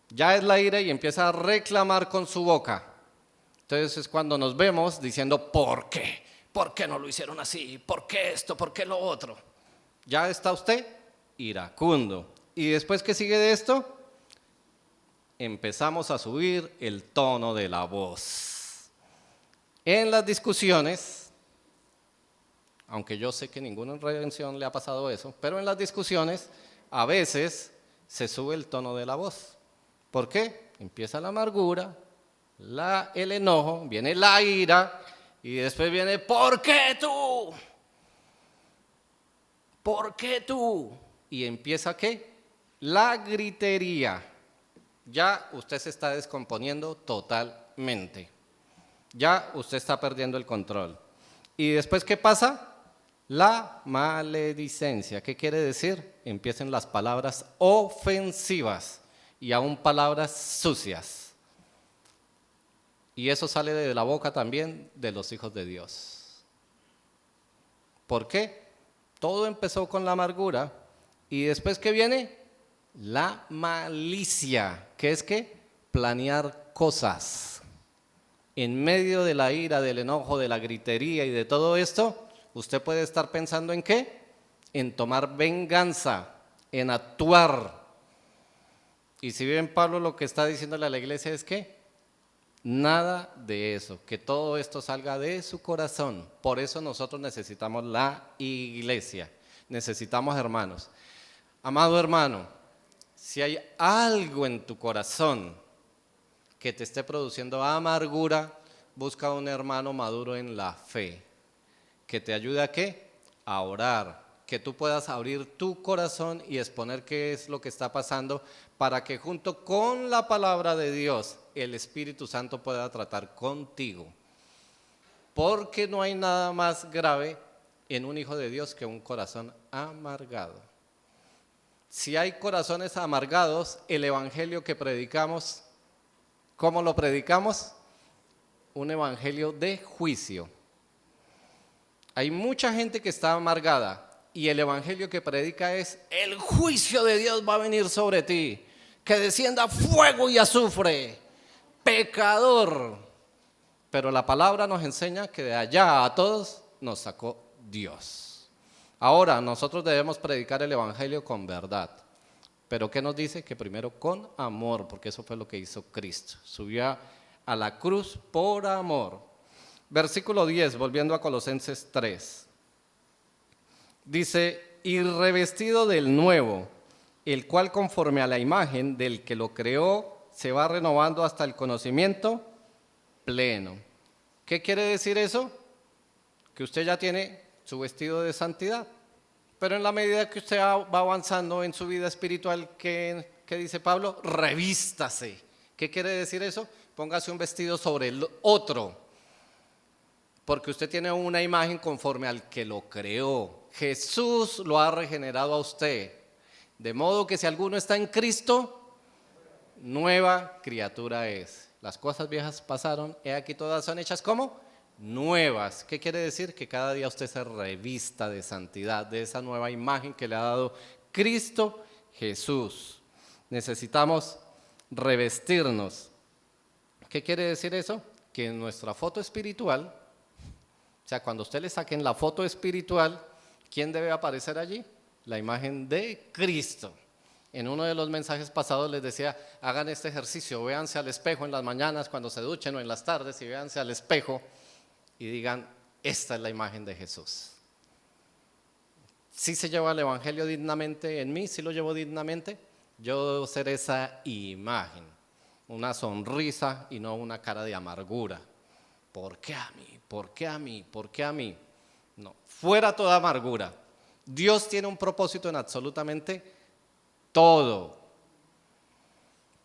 Ya es la ira y empieza a reclamar con su boca. Entonces es cuando nos vemos diciendo, ¿por qué? ¿Por qué no lo hicieron así? ¿Por qué esto? ¿Por qué lo otro? Ya está usted iracundo. ¿Y después qué sigue de esto? Empezamos a subir el tono de la voz. En las discusiones, aunque yo sé que ninguna redención le ha pasado eso, pero en las discusiones a veces se sube el tono de la voz. ¿Por qué? Empieza la amargura, el enojo, viene la ira y después viene ¿por qué tú? ¿Por qué tú? Y empieza ¿qué? La gritería. Ya usted se está descomponiendo totalmente. Ya usted está perdiendo el control. ¿Y después qué pasa? La maledicencia. ¿Qué quiere decir? Empiezan las palabras ofensivas y aún palabras sucias. Y eso sale de la boca también de los hijos de Dios. ¿Por qué? Todo empezó con la amargura y después ¿qué viene? La malicia, que es ¿qué? Planear cosas. En medio de la ira, del enojo, de la gritería y de todo esto, usted puede estar pensando ¿en qué? En tomar venganza, en actuar. Y si bien Pablo lo que está diciéndole a la iglesia es que nada de eso, que todo esto salga de su corazón. Por eso nosotros necesitamos la iglesia. Necesitamos hermanos. Amado hermano, si hay algo en tu corazón que te esté produciendo amargura, busca un hermano maduro en la fe, que te ayude a ¿qué? A orar, que tú puedas abrir tu corazón y exponer qué es lo que está pasando para que junto con la palabra de Dios el Espíritu Santo pueda tratar contigo. Porque no hay nada más grave en un hijo de Dios que un corazón amargado. Si hay corazones amargados, el evangelio que predicamos, ¿cómo lo predicamos? Un evangelio de juicio. Hay mucha gente que está amargada y el evangelio que predica es: el juicio de Dios va a venir sobre ti, que descienda fuego y azufre, pecador. Pero la palabra nos enseña que de allá a todos nos sacó Dios. Ahora nosotros debemos predicar el evangelio con verdad. Pero ¿qué nos dice? Que primero con amor, porque eso fue lo que hizo Cristo. Subió a la cruz por amor. Versículo 10, volviendo a Colosenses 3. Dice: y revestido del nuevo, el cual conforme a la imagen del que lo creó, se va renovando hasta el conocimiento pleno. ¿Qué quiere decir eso? Que usted ya tiene su vestido de santidad. Pero en la medida que usted va avanzando en su vida espiritual, ¿qué dice Pablo? Revístase. ¿Qué quiere decir eso? Póngase un vestido sobre el otro. Porque usted tiene una imagen conforme al que lo creó. Jesús lo ha regenerado a usted. De modo que si alguno está en Cristo, nueva criatura es. Las cosas viejas pasaron, he aquí todas son hechas ¿cómo? Nuevas. ¿Qué quiere decir? Que cada día usted se revista de santidad, de esa nueva imagen que le ha dado Cristo Jesús. Necesitamos revestirnos. ¿Qué quiere decir eso? Que en nuestra foto espiritual, o sea, cuando usted le saquen la foto espiritual, ¿quién debe aparecer allí? La imagen de Cristo. En uno de los mensajes pasados les decía: hagan este ejercicio, véanse al espejo en las mañanas cuando se duchen o en las tardes, y véanse al espejo y digan: esta es la imagen de Jesús. ¿Sí se lleva el evangelio dignamente en mí? ¿Sí lo llevo dignamente? Yo debo ser esa imagen, una sonrisa y no una cara de amargura. ¿Por qué a mí? ¿Por qué a mí? ¿Por qué a mí? No, fuera toda amargura. Dios tiene un propósito en absolutamente todo.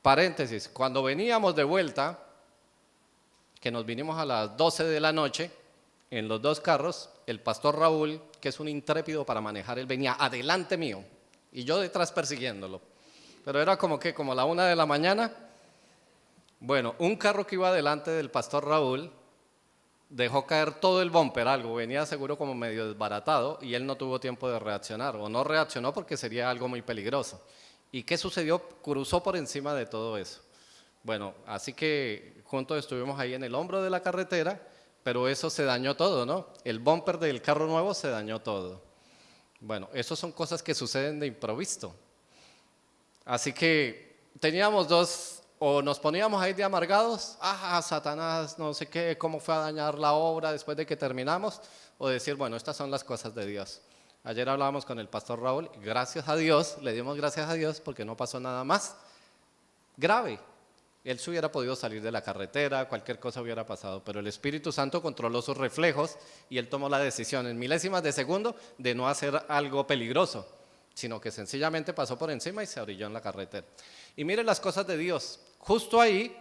Paréntesis, cuando veníamos de vuelta, que nos vinimos a las 12 de la noche, en los dos carros, el pastor Raúl, que es un intrépido para manejar, él venía adelante mío y yo detrás persiguiéndolo. Pero era como la 1 de la mañana. Bueno, un carro que iba adelante del pastor Raúl dejó caer todo el bumper, algo, venía seguro como medio desbaratado y él no tuvo tiempo de reaccionar, o no reaccionó porque sería algo muy peligroso. ¿Y qué sucedió? Cruzó por encima de todo eso. Bueno, así que juntos estuvimos ahí en el hombro de la carretera, pero eso se dañó todo, ¿no? El bumper del carro nuevo se dañó todo. Bueno, esas son cosas que suceden de improviso. Así que teníamos dos. O nos poníamos ahí de amargados: Satanás, no sé qué, cómo fue a dañar la obra después de que terminamos. O decir: bueno, estas son las cosas de Dios. Ayer hablábamos con el pastor Raúl, y gracias a Dios, le dimos gracias a Dios porque no pasó nada más grave. Él se hubiera podido salir de la carretera, cualquier cosa hubiera pasado, pero el Espíritu Santo controló sus reflejos y él tomó la decisión en milésimas de segundo de no hacer algo peligroso, sino que sencillamente pasó por encima y se orilló en la carretera. Y mire las cosas de Dios. Justo ahí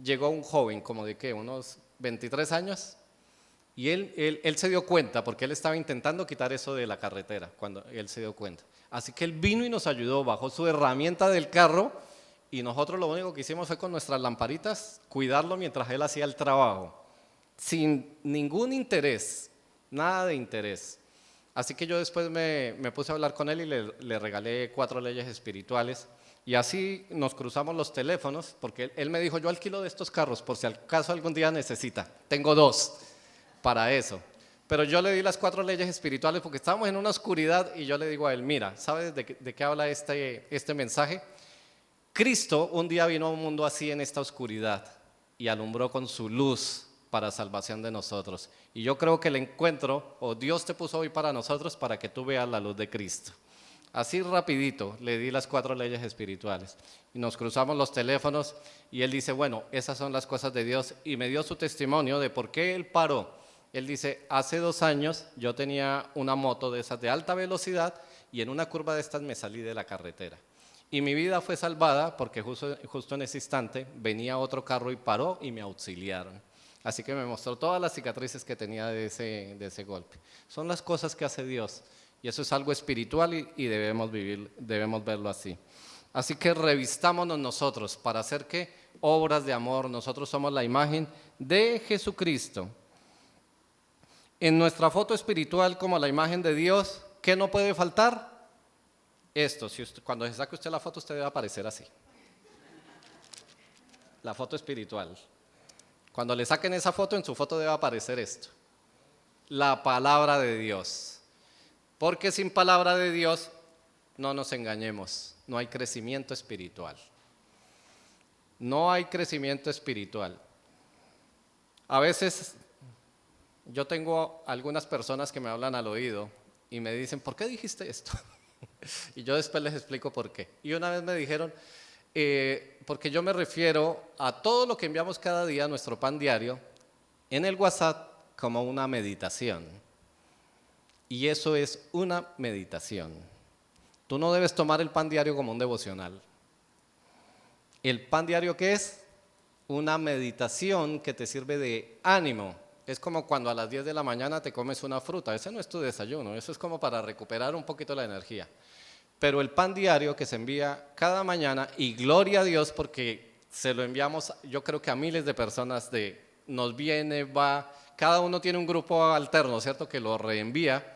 llegó un joven, como de ¿qué? Unos 23 años, y él se dio cuenta, porque él estaba intentando quitar eso de la carretera, cuando él se dio cuenta. Así que él vino y nos ayudó, bajó su herramienta del carro, y nosotros lo único que hicimos fue con nuestras lamparitas cuidarlo mientras él hacía el trabajo, sin ningún interés, nada de interés. Así que yo después me puse a hablar con él y le regalé 4 leyes espirituales. Y así nos cruzamos los teléfonos, porque él me dijo: yo alquilo de estos carros por si acaso algún día necesita. Tengo 2 para eso. Pero yo le di las 4 leyes espirituales porque estábamos en una oscuridad y yo le digo a él: mira, ¿sabes de qué habla este mensaje? Cristo un día vino a un mundo así en esta oscuridad y alumbró con su luz para salvación de nosotros. Y yo creo que el encuentro, o Dios te puso hoy para nosotros, para que tú veas la luz de Cristo. Así rapidito le di las 4 leyes espirituales y nos cruzamos los teléfonos y él dice, bueno, esas son las cosas de Dios, y me dio su testimonio de por qué él paró. Él dice, hace 2 años yo tenía una moto de esas de alta velocidad y en una curva de estas me salí de la carretera. Y mi vida fue salvada porque justo en ese instante venía otro carro y paró y me auxiliaron. Así que me mostró todas las cicatrices que tenía de ese golpe. Son las cosas que hace Dios. Y eso es algo espiritual y debemos verlo así. Así que revistámonos nosotros para hacer ¿qué? Obras de amor. Nosotros somos la imagen de Jesucristo. En nuestra foto espiritual como la imagen de Dios, ¿qué no puede faltar? Esto, cuando se saque usted la foto, usted debe aparecer así. La foto espiritual. Cuando le saquen esa foto, en su foto debe aparecer esto. La palabra de Dios. Porque sin palabra de Dios, no nos engañemos, no hay crecimiento espiritual. No hay crecimiento espiritual. A veces yo tengo algunas personas que me hablan al oído y me dicen, ¿por qué dijiste esto? Y yo después les explico por qué. Y una vez me dijeron, porque yo me refiero a todo lo que enviamos cada día, nuestro pan diario, en el WhatsApp como una meditación. Y eso es una meditación. Tú no debes tomar el pan diario como un devocional. ¿El pan diario qué es? Una meditación que te sirve de ánimo. Es como cuando a las 10 de la mañana te comes una fruta. Ese no es tu desayuno, eso es como para recuperar un poquito la energía. Pero el pan diario que se envía cada mañana, y gloria a Dios porque se lo enviamos, yo creo que a miles de personas, nos viene, va, cada uno tiene un grupo alterno, ¿cierto? Que lo reenvía.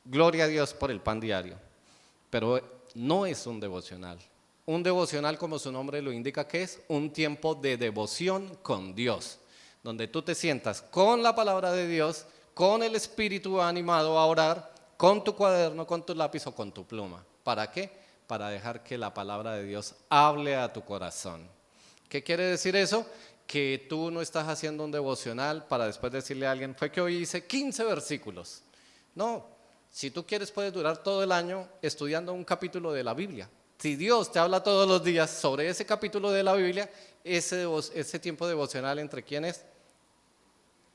Gloria a Dios por el pan diario. Pero no es un devocional. Un devocional, como su nombre lo indica, que es un tiempo de devoción con Dios, donde tú te sientas con la palabra de Dios, con el espíritu animado a orar, con tu cuaderno, con tu lápiz o con tu pluma. ¿Para qué? Para dejar que la palabra de Dios hable a tu corazón. ¿Qué quiere decir eso? Que tú no estás haciendo un devocional para después decirle a alguien, fue que hoy hice 15 versículos. No, si tú quieres puedes durar todo el año estudiando un capítulo de la Biblia. Si Dios te habla todos los días sobre ese capítulo de la Biblia, ese tiempo devocional, ¿entre quién es?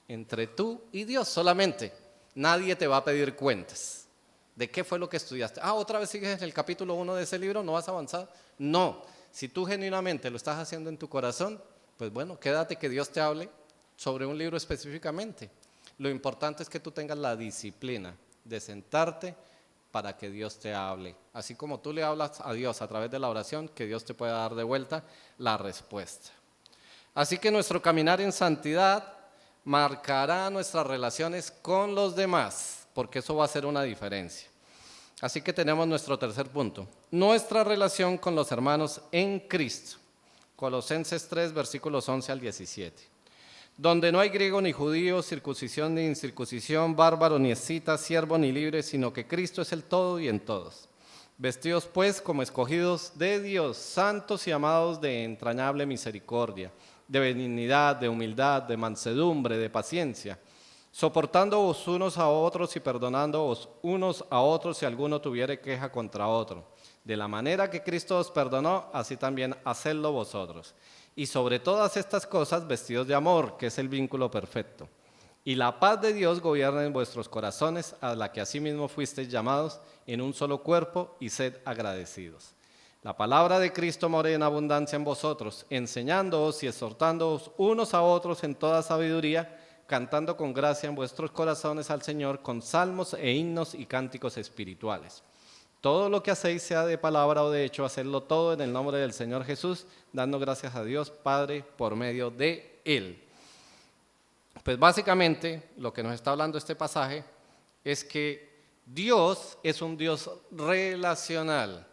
Entre tú y Dios solamente. Nadie te va a pedir cuentas de qué fue lo que estudiaste. Otra vez sigues en el capítulo 1 de ese libro, ¿no vas a avanzar? No, si tú genuinamente lo estás haciendo en tu corazón, pues bueno, quédate que Dios te hable sobre un libro específicamente. Lo importante es que tú tengas la disciplina de sentarte para que Dios te hable. Así como tú le hablas a Dios a través de la oración, que Dios te pueda dar de vuelta la respuesta. Así que nuestro caminar en santidad marcará nuestras relaciones con los demás, porque eso va a hacer una diferencia. Así que tenemos nuestro tercer punto, nuestra relación con los hermanos en Cristo. Colosenses 3, versículos 11 al 17. Donde no hay griego ni judío, circuncisión ni incircuncisión, bárbaro ni escita, siervo ni libre, sino que Cristo es el todo y en todos. Vestidos pues como escogidos de Dios, santos y amados de entrañable misericordia, de benignidad, de humildad, de mansedumbre, de paciencia, soportándoos unos a otros y perdonándoos unos a otros si alguno tuviere queja contra otro. De la manera que Cristo os perdonó, así también hacedlo vosotros. Y sobre todas estas cosas, vestidos de amor, que es el vínculo perfecto. Y la paz de Dios gobierna en vuestros corazones, a la que asimismo fuisteis llamados en un solo cuerpo, y sed agradecidos. La palabra de Cristo more en abundancia en vosotros, enseñándoos y exhortándoos unos a otros en toda sabiduría, cantando con gracia en vuestros corazones al Señor con salmos e himnos y cánticos espirituales. Todo lo que hacéis, sea de palabra o de hecho, hacedlo todo en el nombre del Señor Jesús, dando gracias a Dios Padre por medio de Él. Pues básicamente lo que nos está hablando este pasaje es que Dios es un Dios relacional.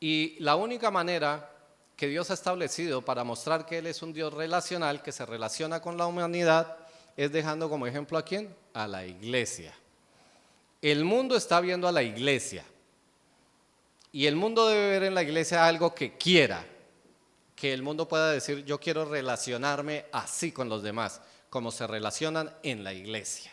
Y la única manera que Dios ha establecido para mostrar que Él es un Dios relacional, que se relaciona con la humanidad, es dejando como ejemplo ¿a quién? A la iglesia. El mundo está viendo a la iglesia. Y el mundo debe ver en la iglesia algo que quiera, que el mundo pueda decir, yo quiero relacionarme así con los demás, como se relacionan en la iglesia.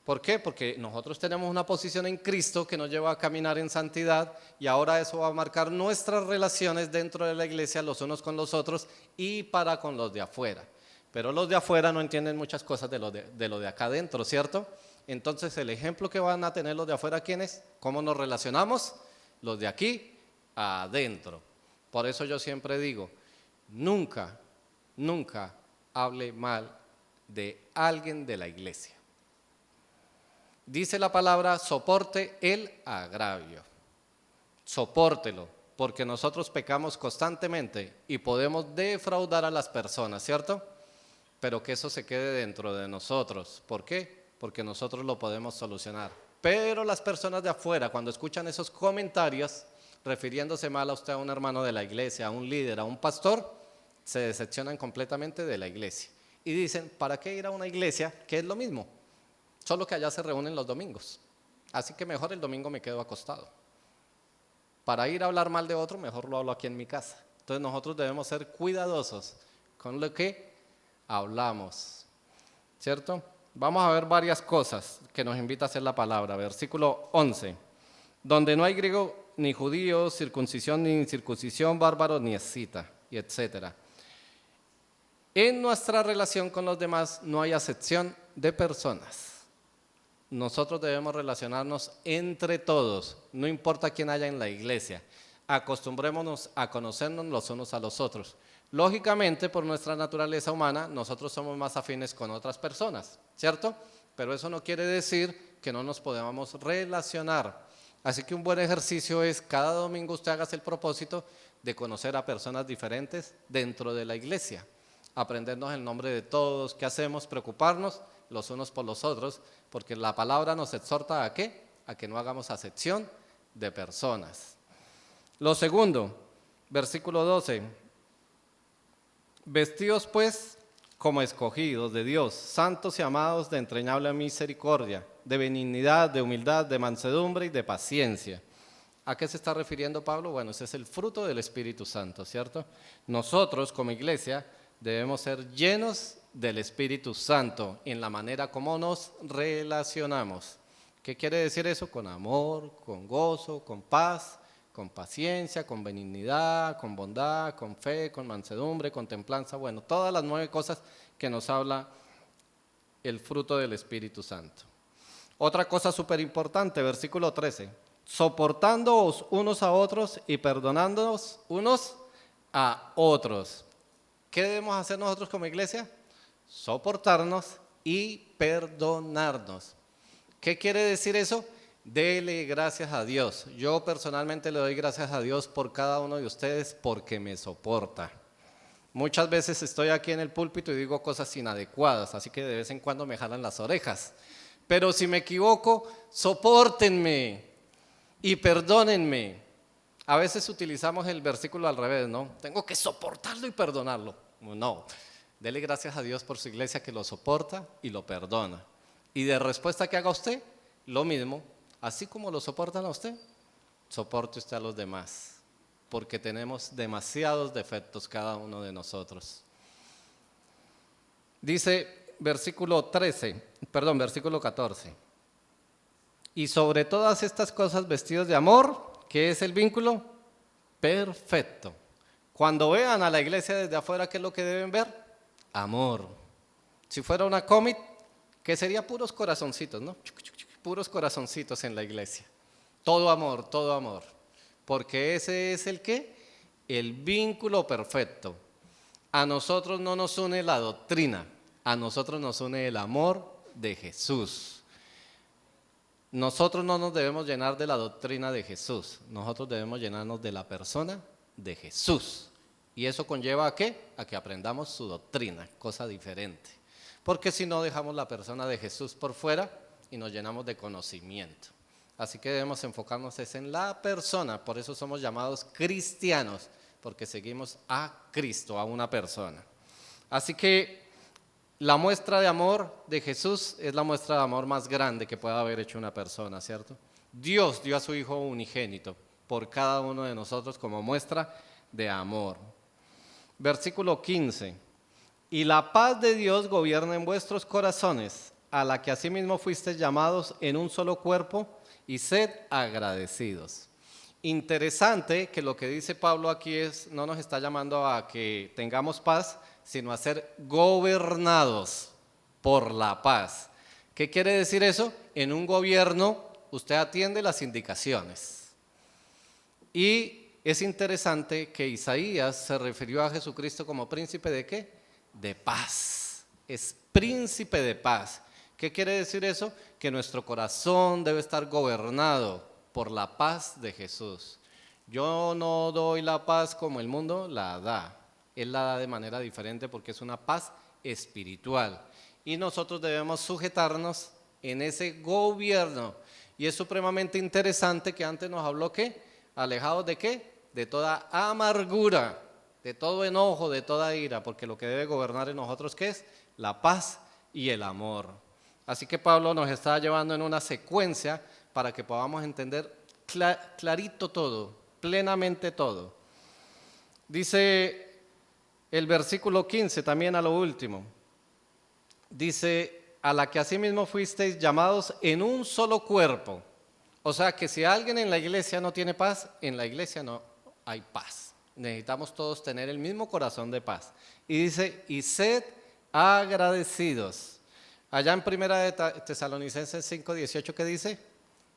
¿Por qué? Porque nosotros tenemos una posición en Cristo que nos lleva a caminar en santidad y ahora eso va a marcar nuestras relaciones dentro de la iglesia los unos con los otros y para con los de afuera. Pero los de afuera no entienden muchas cosas de lo de acá adentro, ¿cierto? Entonces el ejemplo que van a tener los de afuera, ¿quién es? ¿Cómo nos relacionamos? Los de aquí adentro. Por eso yo siempre digo, nunca hable mal de alguien de la iglesia. Dice la palabra, soporte el agravio. Sopórtelo, porque nosotros pecamos constantemente y podemos defraudar a las personas, ¿cierto? Pero que eso se quede dentro de nosotros. ¿Por qué? Porque nosotros lo podemos solucionar. Pero las personas de afuera, cuando escuchan esos comentarios, refiriéndose mal a usted, a un hermano de la iglesia, a un líder, a un pastor, se decepcionan completamente de la iglesia. Y dicen, ¿para qué ir a una iglesia que es lo mismo? Solo que allá se reúnen los domingos. Así que mejor el domingo me quedo acostado. Para ir a hablar mal de otro, mejor lo hablo aquí en mi casa. Entonces nosotros debemos ser cuidadosos con lo que hablamos, ¿cierto? Vamos a ver varias cosas que nos invita a hacer la palabra. Versículo 11. Donde no hay griego ni judío, circuncisión ni incircuncisión, bárbaro ni escita, y etcétera. En nuestra relación con los demás no hay acepción de personas. Nosotros debemos relacionarnos entre todos, no importa quién haya en la iglesia. Acostumbrémonos a conocernos los unos a los otros. Lógicamente, por nuestra naturaleza humana, nosotros somos más afines con otras personas, ¿cierto? Pero eso no quiere decir que no nos podamos relacionar. Así que un buen ejercicio es cada domingo usted haga el propósito de conocer a personas diferentes dentro de la iglesia. Aprendernos el nombre de todos, qué hacemos, preocuparnos los unos por los otros, porque la palabra nos exhorta ¿a qué? A que no hagamos acepción de personas. Lo segundo, versículo 12. Vestidos pues como escogidos de Dios, santos y amados de entrañable misericordia, de benignidad, de humildad, de mansedumbre y de paciencia. ¿A qué se está refiriendo Pablo? Bueno, ese es el fruto del Espíritu Santo, ¿cierto? Nosotros como iglesia debemos ser llenos del Espíritu Santo en la manera como nos relacionamos. ¿Qué quiere decir eso? Con amor, con gozo, con paz, con paciencia, con benignidad, con bondad, con fe, con mansedumbre, con templanza. Bueno, todas las 9 cosas que nos habla el fruto del Espíritu Santo. Otra cosa súper importante, versículo 13. Soportándoos unos a otros y perdonándonos unos a otros. ¿Qué debemos hacer nosotros como iglesia? Soportarnos y perdonarnos. ¿Qué quiere decir eso? Dele gracias a Dios. Yo personalmente le doy gracias a Dios por cada uno de ustedes porque me soporta. Muchas veces estoy aquí en el púlpito y digo cosas inadecuadas, así que de vez en cuando me jalan las orejas. Pero si me equivoco, sopórtenme y perdónenme. A veces utilizamos el versículo al revés, ¿no? Tengo que soportarlo y perdonarlo. No, dele gracias a Dios por su iglesia que lo soporta y lo perdona. Y de respuesta que haga usted, lo mismo. Así como lo soportan a usted, soporte usted a los demás. Porque tenemos demasiados defectos cada uno de nosotros. Dice versículo 14. Y sobre todas estas cosas vestidos de amor, ¿qué es el vínculo? Perfecto. Cuando vean a la iglesia desde afuera, ¿qué es lo que deben ver? Amor. Si fuera una cómic, que sería puros corazoncitos, ¿no? Puros corazoncitos en la iglesia. Todo amor, todo amor. Porque ese es el ¿qué? El vínculo perfecto. A nosotros no nos une la doctrina, a nosotros nos une el amor de Jesús. Nosotros no nos debemos llenar de la doctrina de Jesús, nosotros debemos llenarnos de la persona de Jesús. Y eso conlleva ¿a qué? A que aprendamos su doctrina, cosa diferente. Porque si no dejamos la persona de Jesús por fuera y nos llenamos de conocimiento. Así que debemos enfocarnos en la persona, por eso somos llamados cristianos, porque seguimos a Cristo, a una persona. Así que la muestra de amor de Jesús es la muestra de amor más grande que pueda haber hecho una persona, ¿cierto? Dios dio a su Hijo unigénito por cada uno de nosotros como muestra de amor. Versículo 15. Y la paz de Dios gobierna en vuestros corazones, a la que asimismo fuisteis llamados en un solo cuerpo, y sed agradecidos. Interesante que lo que dice Pablo aquí es, no nos está llamando a que tengamos paz, sino a ser gobernados por la paz. ¿Qué quiere decir eso? En un gobierno usted atiende las indicaciones. Y es interesante que Isaías se refirió a Jesucristo como príncipe ¿de qué? De paz. Es príncipe de paz. ¿Qué quiere decir eso? Que nuestro corazón debe estar gobernado por la paz de Jesús. Yo no doy la paz como el mundo la da. Él la da de manera diferente porque es una paz espiritual. Y nosotros debemos sujetarnos en ese gobierno. Y es supremamente interesante que antes nos habló ¿qué? Alejados de ¿qué? De toda amargura, de todo enojo, de toda ira, porque lo que debe gobernar en nosotros ¿qué es? La paz y el amor. Así que Pablo nos está llevando en una secuencia para que podamos entender clarito todo, plenamente todo. Dice el versículo 15 también a lo último. Dice, a la que asimismo fuisteis llamados en un solo cuerpo. O sea que si alguien en la iglesia no tiene paz, en la iglesia no hay paz. Necesitamos todos tener el mismo corazón de paz. Y dice, y sed agradecidos. Allá en Primera de Tesalonicenses 5:18, ¿qué dice?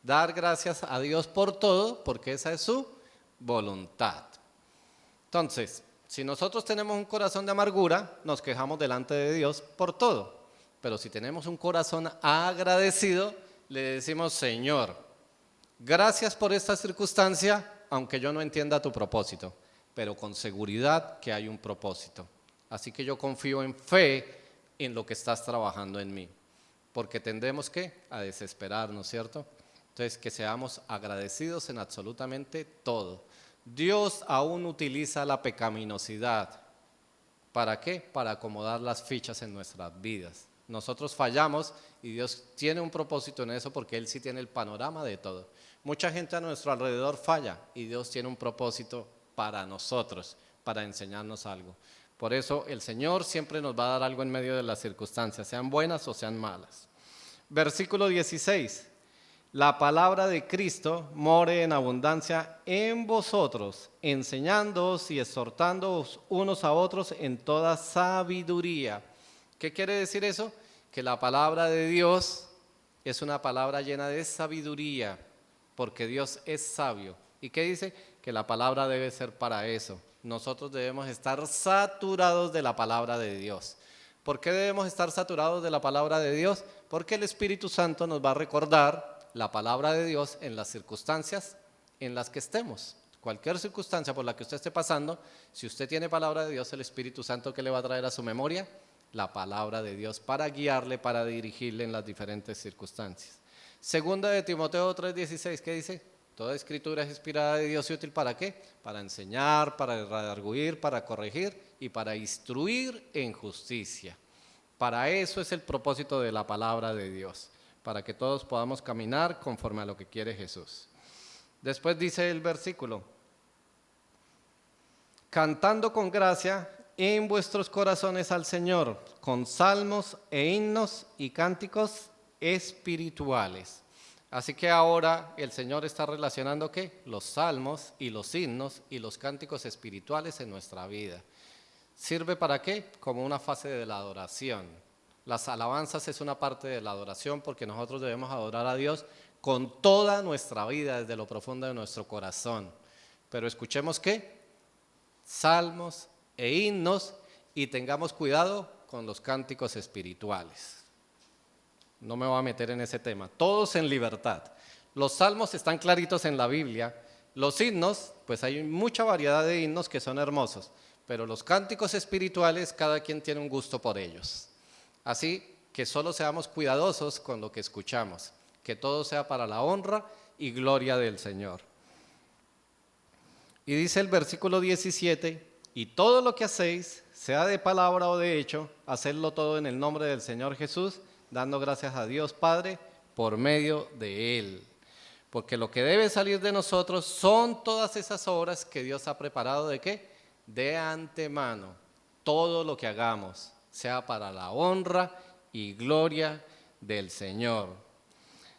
Dar gracias a Dios por todo, porque esa es su voluntad. Entonces, si nosotros tenemos un corazón de amargura, nos quejamos delante de Dios por todo. Pero si tenemos un corazón agradecido, le decimos, Señor, gracias por esta circunstancia, aunque yo no entienda tu propósito, pero con seguridad que hay un propósito. Así que yo confío en fe en lo que estás trabajando en mí, porque tendemos ¿qué? A desesperarnos, ¿cierto? Entonces, que seamos agradecidos en absolutamente todo. Dios aún utiliza la pecaminosidad. ¿Para qué? Para acomodar las fichas en nuestras vidas. Nosotros fallamos y Dios tiene un propósito en eso porque Él sí tiene el panorama de todo. Mucha gente a nuestro alrededor falla y Dios tiene un propósito para nosotros, para enseñarnos algo. Por eso el Señor siempre nos va a dar algo en medio de las circunstancias, sean buenas o sean malas. Versículo 16. La palabra de Cristo more en abundancia en vosotros, enseñándoos y exhortándoos unos a otros en toda sabiduría. ¿Qué quiere decir eso? Que la palabra de Dios es una palabra llena de sabiduría, porque Dios es sabio. ¿Y qué dice? Que la palabra debe ser para eso. Nosotros debemos estar saturados de la palabra de Dios. ¿Por qué debemos estar saturados de la palabra de Dios? Porque el Espíritu Santo nos va a recordar la palabra de Dios en las circunstancias en las que estemos. Cualquier circunstancia por la que usted esté pasando, si usted tiene palabra de Dios, el Espíritu Santo, ¿qué le va a traer a su memoria? La palabra de Dios para guiarle, para dirigirle en las diferentes circunstancias. Segunda de Timoteo 3:16, ¿qué dice? Toda escritura es inspirada de Dios y útil ¿para qué? Para enseñar, para redarguir, para corregir y para instruir en justicia. Para eso es el propósito de la palabra de Dios, para que todos podamos caminar conforme a lo que quiere Jesús. Después dice el versículo, cantando con gracia en vuestros corazones al Señor, con salmos e himnos y cánticos espirituales. Así que ahora el Señor está relacionando ¿qué? Los salmos y los himnos y los cánticos espirituales en nuestra vida. ¿Sirve para qué? Como una fase de la adoración. Las alabanzas es una parte de la adoración porque nosotros debemos adorar a Dios con toda nuestra vida, desde lo profundo de nuestro corazón. Pero escuchemos ¿qué? Salmos e himnos y tengamos cuidado con los cánticos espirituales. No me voy a meter en ese tema. Todos en libertad. Los salmos están claritos en la Biblia. Los himnos, pues hay mucha variedad de himnos que son hermosos. Pero los cánticos espirituales, cada quien tiene un gusto por ellos. Así que solo seamos cuidadosos con lo que escuchamos. Que todo sea para la honra y gloria del Señor. Y dice el versículo 17, y todo lo que hacéis, sea de palabra o de hecho, hacedlo todo en el nombre del Señor Jesús, dando gracias a Dios Padre por medio de Él. Porque lo que debe salir de nosotros son todas esas obras que Dios ha preparado ¿de qué? De antemano. Todo lo que hagamos, sea para la honra y gloria del Señor.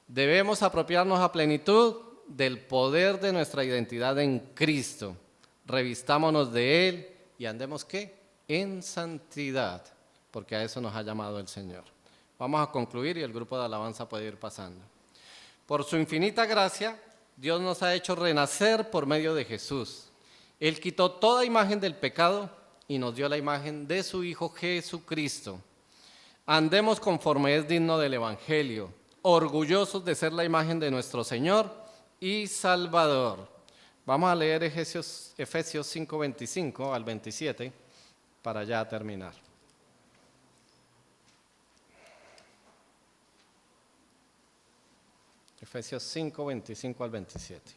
Debemos apropiarnos a plenitud del poder de nuestra identidad en Cristo. Revistámonos de Él y andemos, ¿qué? En santidad, porque a eso nos ha llamado el Señor. Vamos a concluir y el grupo de alabanza puede ir pasando. Por su infinita gracia, Dios nos ha hecho renacer por medio de Jesús. Él quitó toda imagen del pecado y nos dio la imagen de su Hijo Jesucristo. Andemos conforme es digno del Evangelio, orgullosos de ser la imagen de nuestro Señor y Salvador. Vamos a leer Efesios 5:25 al 27 para ya terminar. Efesios 5:25 al 27.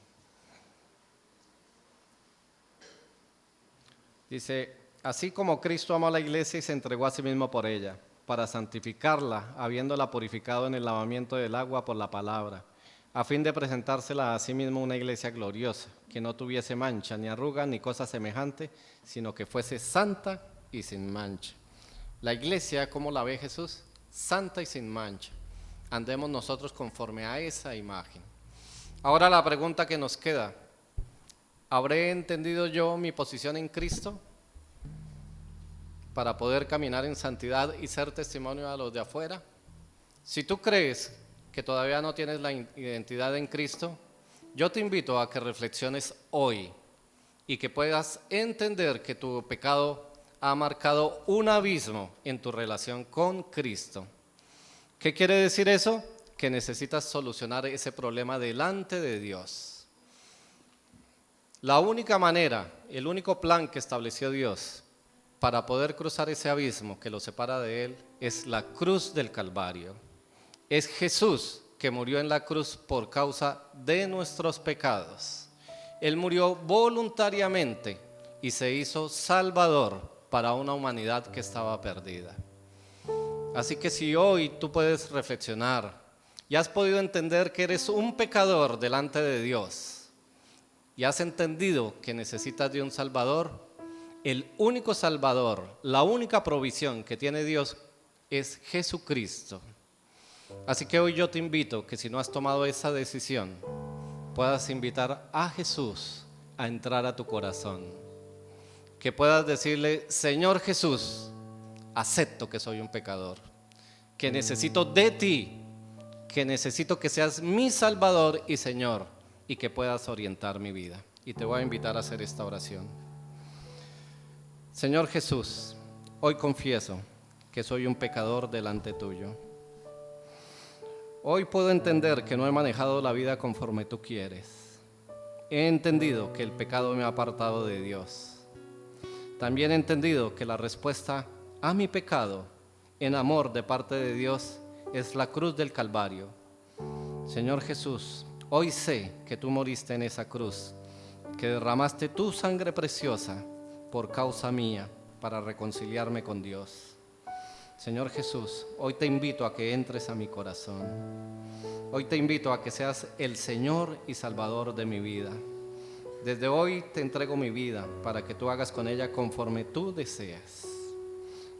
Dice, así como Cristo amó a la iglesia y se entregó a sí mismo por ella, para santificarla, habiéndola purificado en el lavamiento del agua por la palabra, a fin de presentársela a sí mismo una iglesia gloriosa, que no tuviese mancha, ni arruga, ni cosa semejante, sino que fuese santa y sin mancha. La iglesia, ¿cómo la ve Jesús? Santa y sin mancha. Andemos nosotros conforme a esa imagen. Ahora la pregunta que nos queda, ¿habré entendido yo mi posición en Cristo para poder caminar en santidad y ser testimonio a los de afuera? Si tú crees que todavía no tienes la identidad en Cristo, yo te invito a que reflexiones hoy y que puedas entender que tu pecado ha marcado un abismo en tu relación con Cristo. ¿Qué quiere decir eso? Que necesitas solucionar ese problema delante de Dios. La única manera, el único plan que estableció Dios para poder cruzar ese abismo que lo separa de Él es la cruz del Calvario. Es Jesús que murió en la cruz por causa de nuestros pecados. Él murió voluntariamente y se hizo salvador para una humanidad que estaba perdida. Así que si hoy tú puedes reflexionar y has podido entender que eres un pecador delante de Dios y has entendido que necesitas de un Salvador, el único Salvador, la única provisión que tiene Dios es Jesucristo. Así que hoy yo te invito que si no has tomado esa decisión, puedas invitar a Jesús a entrar a tu corazón. Que puedas decirle, Señor Jesús, acepto que soy un pecador, que necesito de ti, que necesito que seas mi Salvador y Señor y que puedas orientar mi vida. Y te voy a invitar a hacer esta oración. Señor Jesús, hoy confieso que soy un pecador delante tuyo. Hoy puedo entender que no he manejado la vida conforme tú quieres. He entendido que el pecado me ha apartado de Dios. También he entendido que la respuesta a mi pecado en amor de parte de Dios es la cruz del Calvario. Señor Jesús, hoy sé que tú moriste en esa cruz, que derramaste tu sangre preciosa por causa mía para reconciliarme con Dios. Señor Jesús, hoy te invito a que entres a mi corazón. Hoy te invito a que seas el Señor y Salvador de mi vida. Desde hoy te entrego mi vida para que tú hagas con ella conforme tú deseas.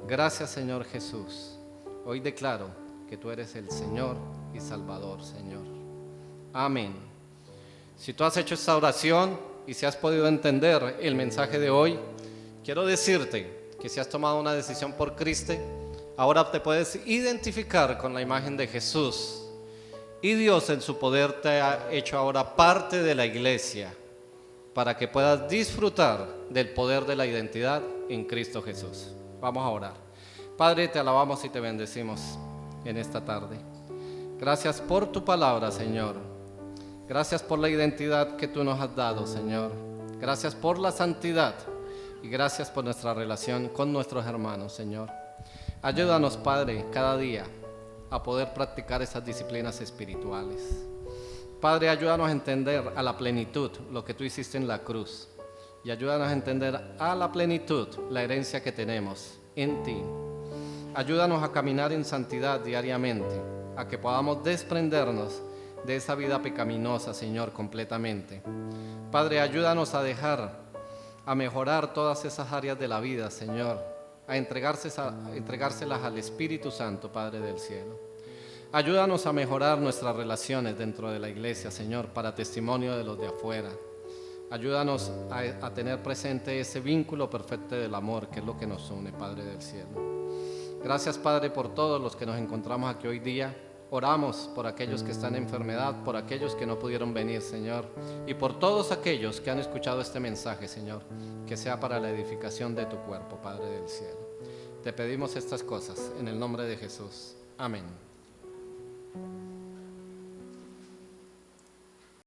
Gracias, Señor Jesús. Hoy declaro que tú eres el Señor y Salvador, Señor. Amén. Si tú has hecho esta oración y si has podido entender el mensaje de hoy, quiero decirte que si has tomado una decisión por Cristo, ahora te puedes identificar con la imagen de Jesús. Y Dios en su poder te ha hecho ahora parte de la iglesia para que puedas disfrutar del poder de la identidad en Cristo Jesús. Vamos a orar. Padre, te alabamos y te bendecimos en esta tarde. Gracias por tu palabra, Señor. Gracias por la identidad que tú nos has dado, Señor. Gracias por la santidad y gracias por nuestra relación con nuestros hermanos, Señor. Ayúdanos, Padre, cada día a poder practicar esas disciplinas espirituales. Padre, ayúdanos a entender a la plenitud lo que tú hiciste en la cruz y ayúdanos a entender a la plenitud la herencia que tenemos en ti. Ayúdanos a caminar en santidad diariamente, a que podamos desprendernos de esa vida pecaminosa, Señor, completamente. Padre, ayúdanos a mejorar todas esas áreas de la vida, Señor, a entregárselas al Espíritu Santo, Padre del cielo. Ayúdanos a mejorar nuestras relaciones dentro de la iglesia, Señor, para testimonio de los de afuera. Ayúdanos a tener presente ese vínculo perfecto del amor, que es lo que nos une, Padre del cielo. Gracias, Padre, por todos los que nos encontramos aquí hoy día. Oramos por aquellos que están en enfermedad, por aquellos que no pudieron venir, Señor, y por todos aquellos que han escuchado este mensaje, Señor, que sea para la edificación de tu cuerpo, Padre del cielo. Te pedimos estas cosas en el nombre de Jesús. Amén.